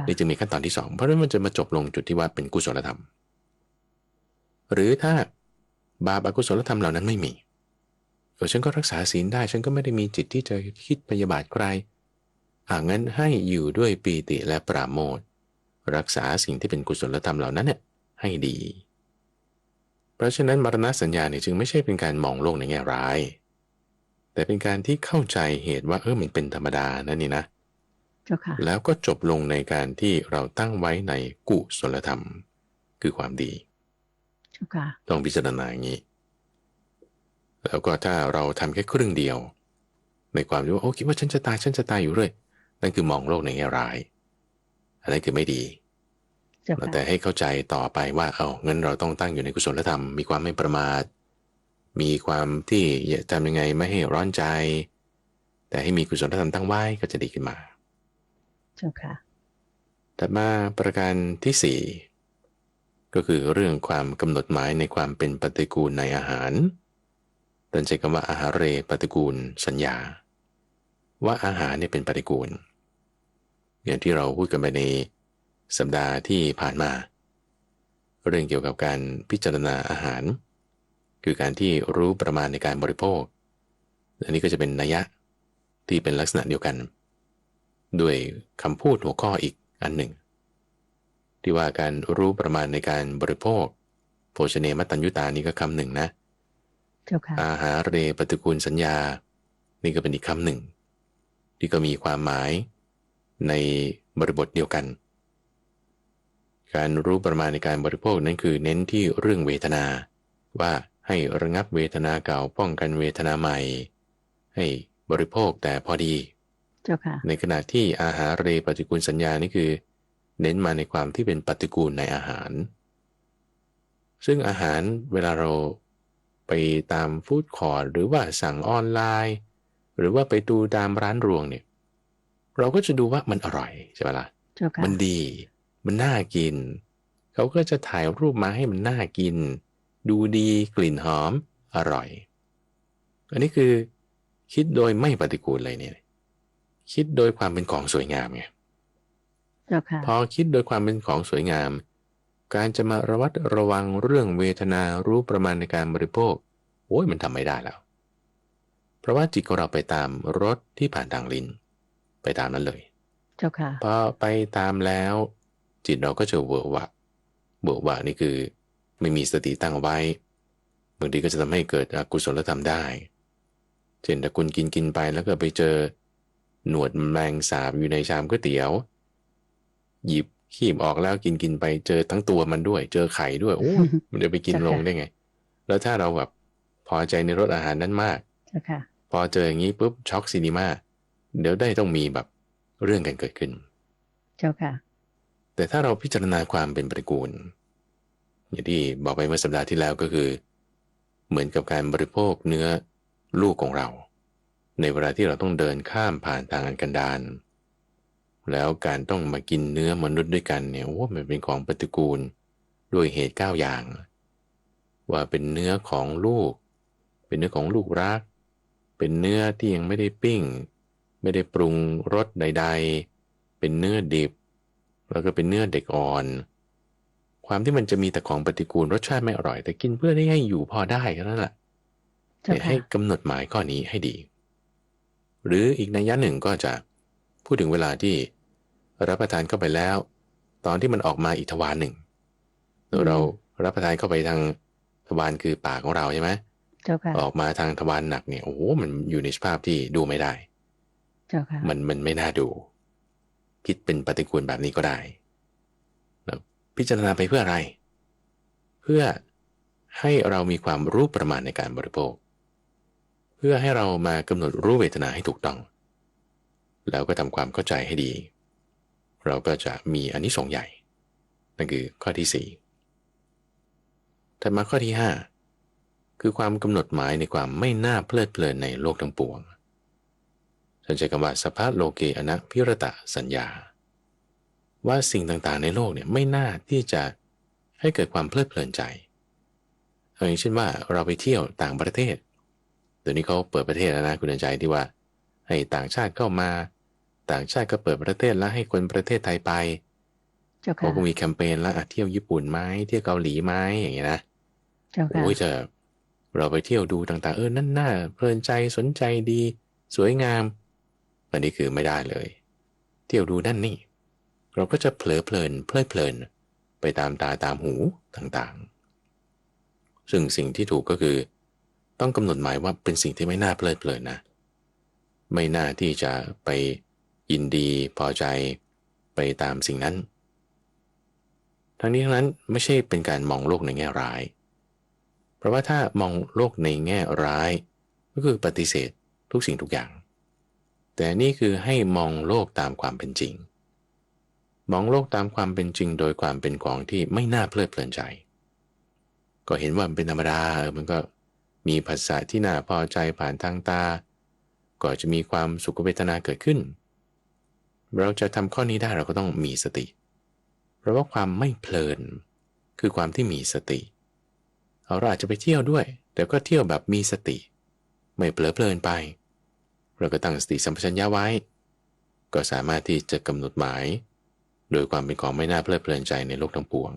นี่จึงมีขั้นตอนที่2เพราะนั้นมันจะมาจบลงจุดที่ว่าเป็นกุศลธรรมหรือถ้าบาปอกุศลธรรมเหล่านั้นไม่มีฉันก็รักษาศีลได้ฉันก็ไม่ได้มีจิตที่จะคิดพยาบาทใครงั้นให้อยู่ด้วยปีติและปราโมทย์รักษาสิ่งที่เป็นกุศลธรรมเหล่านั้นเนี่ยให้ดีเพราะฉะนั้นมรณสัญญาเนี่ยจึงไม่ใช่เป็นการมองโลกในแง่ร้ายแต่เป็นการที่เข้าใจเหตุว่ามันเป็นธรรมดานั่นนี่นะแล้วก็จบลงในการที่เราตั้งไว้ในกุศลธรรมคือความดีต้องพิจารณาอย่างนี้แล้วก็ถ้าเราทำแค่ครึ่งเดียวในความที่ว่าคิดว่าฉันจะตายอยู่เรื่อยนั่นคือมองโลกในแง่ร้ายอันนั้นคือไม่ดีแต่ให้เข้าใจต่อไปว่างั้นเราต้องตั้งอยู่ในกุศลธรรมมีความไม่ประมาทมีความที่จะทำยังไงไม่ให้ร้อนใจแต่ให้มีกุศลธรรมตั้งไว้ก็จะดีขึ้นมาเจ้าค่ะถัดมาประการที่4ก็คือเรื่องความกำหนดหมายในความเป็นปฏิกูลในอาหารตั้งใจคำว่าอาหารเรปฏิกูลสัญญาว่าอาหารเนี่ยเป็นปฏิกูลอย่างที่เราพูดกันไปในสัปดาห์ที่ผ่านมาเรื่องเกี่ยวกับการพิจารณาอาหารคือการที่รู้ประมาณในการบริโภคอันนี้ก็จะเป็นนัยยะที่เป็นลักษณะเดียวกันด้วยคำพูดหัวข้ออีกอันหนึ่งที่ว่าการรู้ประมาณในการบริโภคโภชเนมัตตัญญุตานี่ก็คำหนึ่งนะอาหารเรปฏิกูลสัญญานี่ก็เป็นอีกคำหนึ่งที่ก็มีความหมายในบริบทเดียวกันการรู้ประมาณในการบริโภคนั้นคือเน้นที่เรื่องเวทนาว่าให้ระงับเวทนาเก่าป้องกันเวทนาใหม่ให้บริโภคแต่พอดี เจ้าค่ะในขณะที่อาหารเรปฏิกูลสัญญานี่คือเน้นมาในความที่เป็นปฏิกูลในอาหารซึ่งอาหารเวลาเราไปตามฟู้ดคอร์ทหรือว่าสั่งออนไลน์หรือว่าไปดูตามร้านรวงเนี่ยเราก็จะดูว่ามันอร่อยใช่ไหมล่ะเจ้าค่ะมันดีมันน่ากินเขาก็จะถ่ายรูปมาให้มันน่ากินดูดีกลิ่นหอมอร่อยอันนี้คือคิดโดยไม่ปฏิกูลเลยเนี่ยคิดโดยความเป็นของสวยงามไงเจ้าค่ะพอคิดโดยความเป็นของสวยงามการจะมาระวัดระวังเรื่องเวทนารู้ประมาณในการบริโภคโอ้ยมันทำไม่ได้แล้วเพราะว่าจิตของเราไปตามรสที่ผ่านทางลิ้นไปตามนั้นเลยเจ้าค่ะพอไปตามแล้วจิตเราก็จะเวอร์วะนี่คือไม่มีสติตั้งไว้บางทีก็จะทำให้เกิดอกุศลธรรมได้เช่นถ้าคุณกินไปแล้วก็ไปเจอหนวดแมลงสาบอยู่ในชามก๋วยเตี๋ยวหยิบขีบออกแล้วกินไปเจอทั้งตัวมันด้วยเจอไข่ด้วยโอ้ยมันจะไปกินลงได้ไงแล้วถ้าเราแบบพอใจในรสอาหารนั้นมากพอเจออย่างนี้ปุ๊บช็อกซินิมาเดี๋ยวได้ต้องมีแบบเรื่องกันเกิดขึ้นเจ้าค่ะแต่ถ้าเราพิจารณาความเป็นปฏิกูลอย่างที่บอกไปเมื่อสัปดาห์ที่แล้วก็คือเหมือนกับการบริโภคเนื้อลูกของเราในเวลาที่เราต้องเดินข้ามผ่านทางอันกันดารแล้วการต้องมากินเนื้อมนุษย์ด้วยกันเนี่ยโอ้มันเป็นของปฏิกูลด้วยเหตุ9อย่างว่าเป็นเนื้อของลูกเป็นเนื้อของลูกรักเป็นเนื้อที่ยังไม่ได้ปิ้งไม่ได้ปรุงรสใดๆเป็นเนื้อดิบแล้วก็เป็นเนื้อเด็กอ่อนความที่มันจะมีแต่ของปฏิกูลรสชาติไม่อร่อยแต่กินเพื่อให้อยู่พอได้แค่นั้นแหละแต่ให้กำหนดหมายข้อนี้ให้ดีหรืออีกนัยยะหนึ่งก็จะพูดถึงเวลาที่รับประทานเข้าไปแล้วตอนที่มันออกมาอีกทวารหนึ่งเรารับประทานเข้าไปทางทวารคือปากของเราใช่ไหมออกมาทางทวารหนักเนี่ยโอ้โหมันอยู่ในสภาพที่ดูไม่ได้มันไม่น่าดูคิดเป็นปฏิกูลแบบนี้ก็ได้พิจารณาไปเพื่ออะไรเพื่อให้เรามีความรู้ประมาณในการบริโภคเพื่อให้เรามากำหนดรู้เวทนาให้ถูกต้องแล้วก็ทำความเข้าใจให้ดีเราก็จะมีอานิสงส์ใหญ่นั่นคือข้อที่4ถัดมาข้อที่5คือความกำหนดหมายในความไม่น่าเพลิดเพลินในโลกทั้งปวงท่านใช้คำว่าสัพพะโลเกอนะพิรตะสัญญาว่าสิ่งต่างๆในโลกเนี่ยไม่น่าที่จะให้เกิดความเพลิดเพลินใจอย่างเช่นว่าเราไปเที่ยวต่างประเทศเดี๋ยวนี้เขาเปิดประเทศแล้วนะคุณใจที่ว่าให้ต่างชาติเข้ามาต่างชาติก็เปิดประเทศแล้วให้คนประเทศไทยไปเขาก็มีแคมเปญแล้วเที่ยวญี่ปุ่นไหมเที่ยวเกาหลีไหมอย่างเงี้ยนะโอ้ยจะเราไปเที่ยวดูต่างๆนั่นน่าเพลินใจสนใจดีสวยงามอันนี้คือไม่ได้เลยเที่ยวดูนั่นนี่เราก็จะเผลอเพลินเพลิดเพลินไปตามตาตามหูต่างๆซึ่งสิ่งที่ถูกก็คือต้องกำหนดหมายว่าเป็นสิ่งที่ไม่น่าเพลิดเพลินนะไม่น่าที่จะไปยินดีพอใจไปตามสิ่งนั้นทั้งนี้ทั้งนั้นไม่ใช่เป็นการมองโลกในแง่ร้ายเพราะว่าถ้ามองโลกในแง่ร้ายก็คือปฏิเสธทุกสิ่งทุกอย่างแต่นี่คือให้มองโลกตามความเป็นจริงมองโลกตามความเป็นจริงโดยความเป็นของที่ไม่น่าเพลิดเพลินใจก็เห็นว่ามันเป็นธรรมดามันก็มีภาษาที่น่าพอใจผ่านทางตาก็จะมีความสุขเวทนาเกิดขึ้นเราจะทำข้อนี้ได้เราก็ต้องมีสติเพราะว่าความไม่เพลินคือความที่มีสติเราอาจจะไปเที่ยวด้วยแต่ก็เที่ยวแบบมีสติไม่เผลอเพลินไปเราก็ตั้งสติสัมปชัญญะไว้ก็สามารถที่จะกำหนดหมายโดยความเป็นของไม่น่าเพลิดเพลินใจในโลกทั้งปวง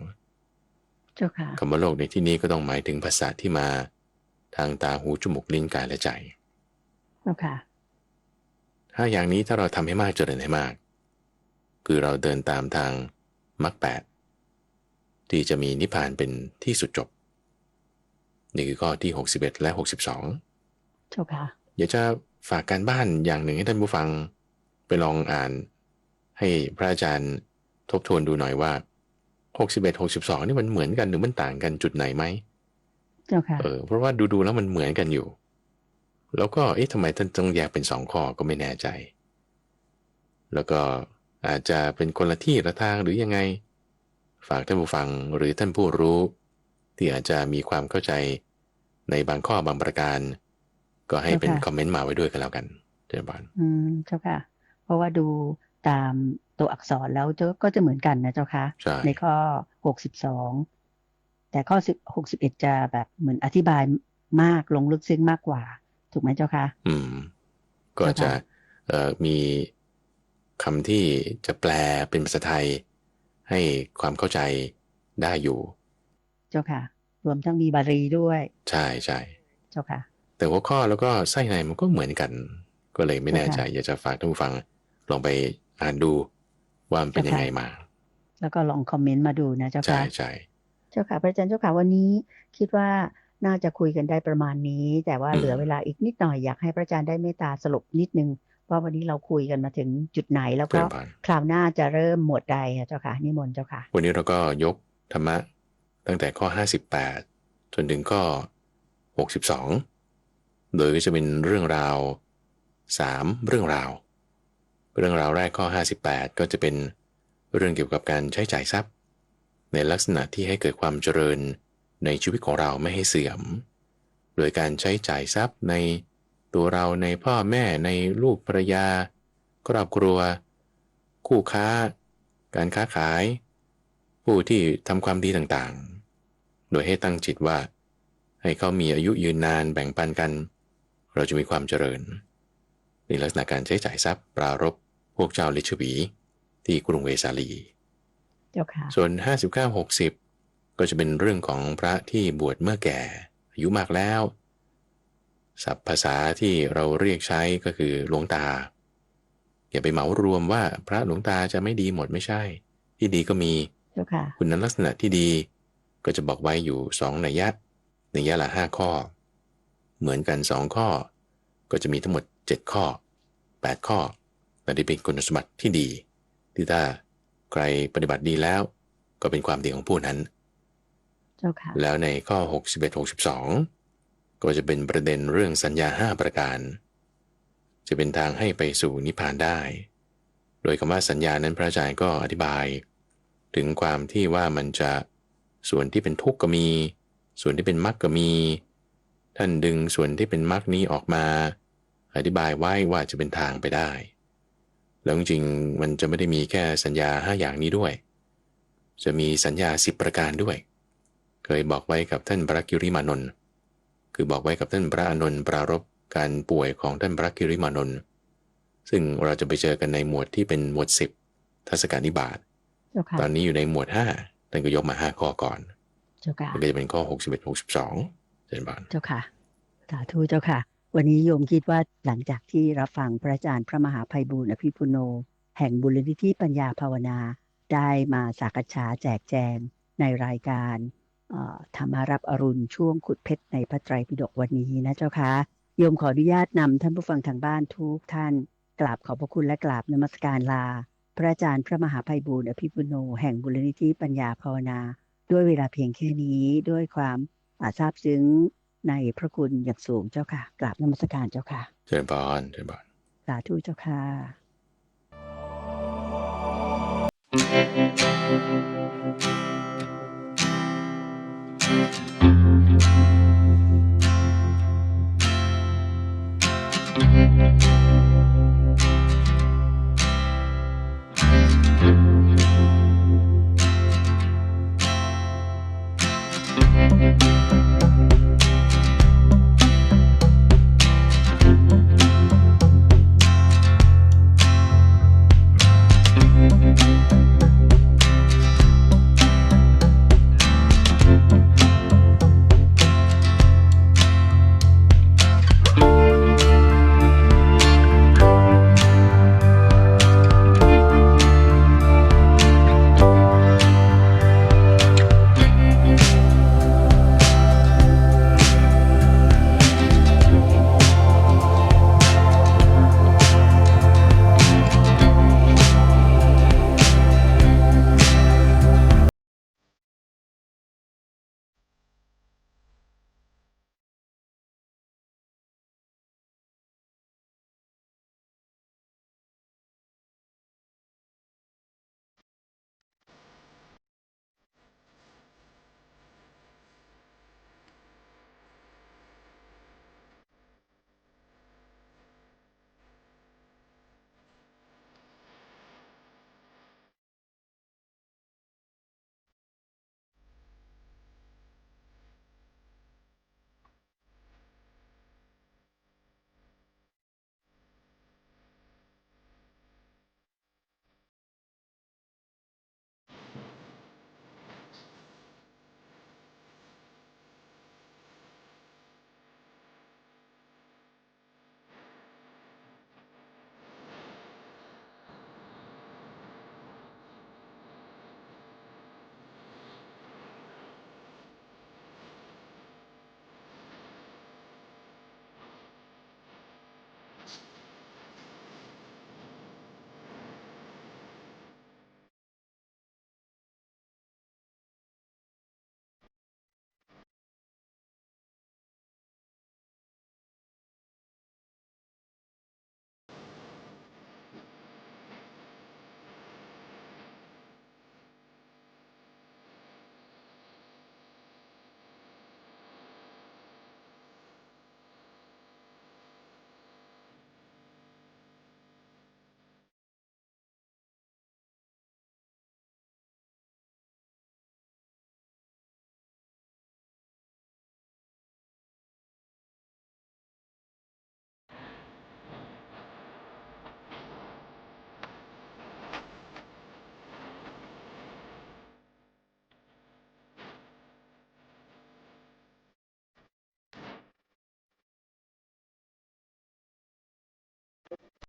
คำว่าโลกในที่นี้ก็ต้องหมายถึงภาษาที่มาทางตาหูจมูกลิ้นกายและใจถ้าอย่างนี้ถ้าเราทำให้มากเจริญให้มากคือเราเดินตามทางมรรค8ที่จะมีนิพพานเป็นที่สุดจบนี่คือข้อที่61และ62อยากจะฝากการบ้านอย่างหนึ่งให้ท่านผู้ฟังไปลองอ่านให้พระอาจารย์ทบทวนดูหน่อยว่า61 62นี่มันเหมือนกันหรือมันต่างกันจุดไหนไหมเพราะว่าดูแล้วมันเหมือนกันอยู่แล้วก็ทำไมท่านต้องแยกเป็น2ข้อก็ไม่แน่ใจ แล้วก็อาจจะเป็นคนละที่ละทางหรือยังไงฝากท่านผู้ฟังหรือท่านผู้รู้ที่อาจจะมีความเข้าใจในบางข้อบางประการก็ให้เจ้าเป็นค่ะคอมเมนต์มาไว้ด้วยกันแล้วกันเจ้าบาน เจ้าค่ะเพราะว่าดูตามตัวอักษรแล้วก็จะเหมือนกันนะเจ้าค่ะใช่ ในข้อ62แต่ข้อ61จะแบบเหมือนอธิบายมากลงลึกซึ้งมากกว่าถูกไหมเจ้าค่ะก็จะเจ้าค่ะมีคำที่จะแปลเป็นภาษาไทยให้ความเข้าใจได้อยู่ เจ้าค่ะรวมทั้งมีบาลีด้วยใช่ใช่เจ้าค่ะแต่หัวข้อแล้วก็ไส้ในมันก็เหมือนกัน ก็เลยไม่เจ้าแน่ใจค่ะอยากจะฝากท่านผู้ฟังลองไปอ่านดูว่ามันเป็นเจ้าค่ะยังไงมา แล้วก็ลองคอมเมนต์มาดูนะเจ้าใช่ค่ะ ใช่เจ้าค่ะพระอาจารย์เจ้าค่ะวันนี้คิดว่าน่าจะคุยกันได้ประมาณนี้แต่ว่าเหลือเวลาอีกนิดหน่อยอยากให้พระอาจารย์ได้เมตตาสรุปนิดนึงว่าวันนี้เราคุยกันมาถึงจุดไหนแล้วก็เจริญพร คราวหน้าจะเริ่มหมวดใดอะเจ้าค่ะนิมนต์เจ้าค่ะวันนี้เราก็ยกธรรมะตั้งแต่ข้อ58จนถึงข้อ62โดยก็จะเป็นเรื่องราว3เรื่องราวแรกข้อ58ก็จะเป็นเรื่องเกี่ยวกับการใช้จ่ายทรัพย์ในลักษณะที่ให้เกิดความเจริญในชีวิตของเราไม่ให้เสื่อมโดยการใช้จ่ายทรัพย์ในตัวเราในพ่อแม่ในลูกภรรยาครอบครัวคู่ค้าการค้าขายผู้ที่ทำความดีต่างๆโดยให้ตั้งจิตว่าให้เขามีอายุยืนนานแบ่งปันกันเราจะมีความเจริญในลักษณะการใช้จ่ายทรัพย์ปรารภพวกเจ้าลิชวีที่กรุงเวสาลีเจ้าค่ะส่วน59-60ก็จะเป็นเรื่องของพระที่บวชเมื่อแก่อายุมากแล้วศัพท์ภาษาที่เราเรียกใช้ก็คือหลวงตาอย่าไปเหมารวมว่าพระหลวงตาจะไม่ดีหมดไม่ใช่ที่ดีก็มีเจ้าค่ะคุณลักษณะที่ดีก็จะบอกไว้อยู่2นัยยะละ5ข้อเหมือนกัน2ข้อก็จะมีทั้งหมด7ข้อ8ข้อแต่ที่เป็นคุณสมบัติที่ดีที่ถ้าใครปฏิบัติดีแล้วก็เป็นความดีของผู้นั้นเจ้าค่ะแล้วในข้อ61-62ก็จะเป็นประเด็นเรื่องสัญญา5ประการจะเป็นทางให้ไปสู่นิพพานได้โดยคำว่าสัญญานั้นพระอาจารย์ก็อธิบายถึงความที่ว่ามันจะส่วนที่เป็นทุกข์ก็มีส่วนที่เป็นมรรคก็มีท่านดึงส่วนที่เป็นมรรคนี้ออกมาอธิบายไว้ว่าจะเป็นทางไปได้แล้วจริงๆมันจะไม่ได้มีแค่สัญญา5อย่างนี้ด้วยจะมีสัญญา10ประการด้วยเคยบอกไว้กับท่านพระกิริมานนท์คือบอกไว้กับท่านพระอานนท์ปรารภการป่วยของท่านพระกิริมานนท์ซึ่งเราจะไปเจอกันในหมวดที่เป็นหมวด10ทัศกานิบาตตอนนี้อยู่ในหมวด5ท่านก็ยกมา5ข้อก่อนเจ้าค่ะมันก็จะเป็นข้อ61-62เจนบานเจ้าค่ะสาธุเจ้าค่ะวันนี้โยมคิดว่าหลังจากที่รับฟังพระอาจารย์พระมหาไพบูลย์อภิปุโนแห่งมูลนิธิปัญญาภาวนาได้มาสักษาแจกแจงในรายการธรรมารับอรุณช่วงขุดเพชรในพระไตรปิฎกวันนี้นะเจ้าค่ะโยมขออนุญาตนำท่านผู้ฟังทางบ้านทุกท่านกราบขอบพระคุณและกราบนมัสการลาพระอาจารย์พระมหาไพบูลย์อภิปุโนแห่งมูลนิธิปัญญาภาวนาด้วยเวลาเพียงแค่นี้ด้วยความซาบซึ้งในพระคุณอย่างสูงเจ้าค่ะกราบนมัสการเจ้าค่ะเจริญพรสาธุเจ้าค่ะ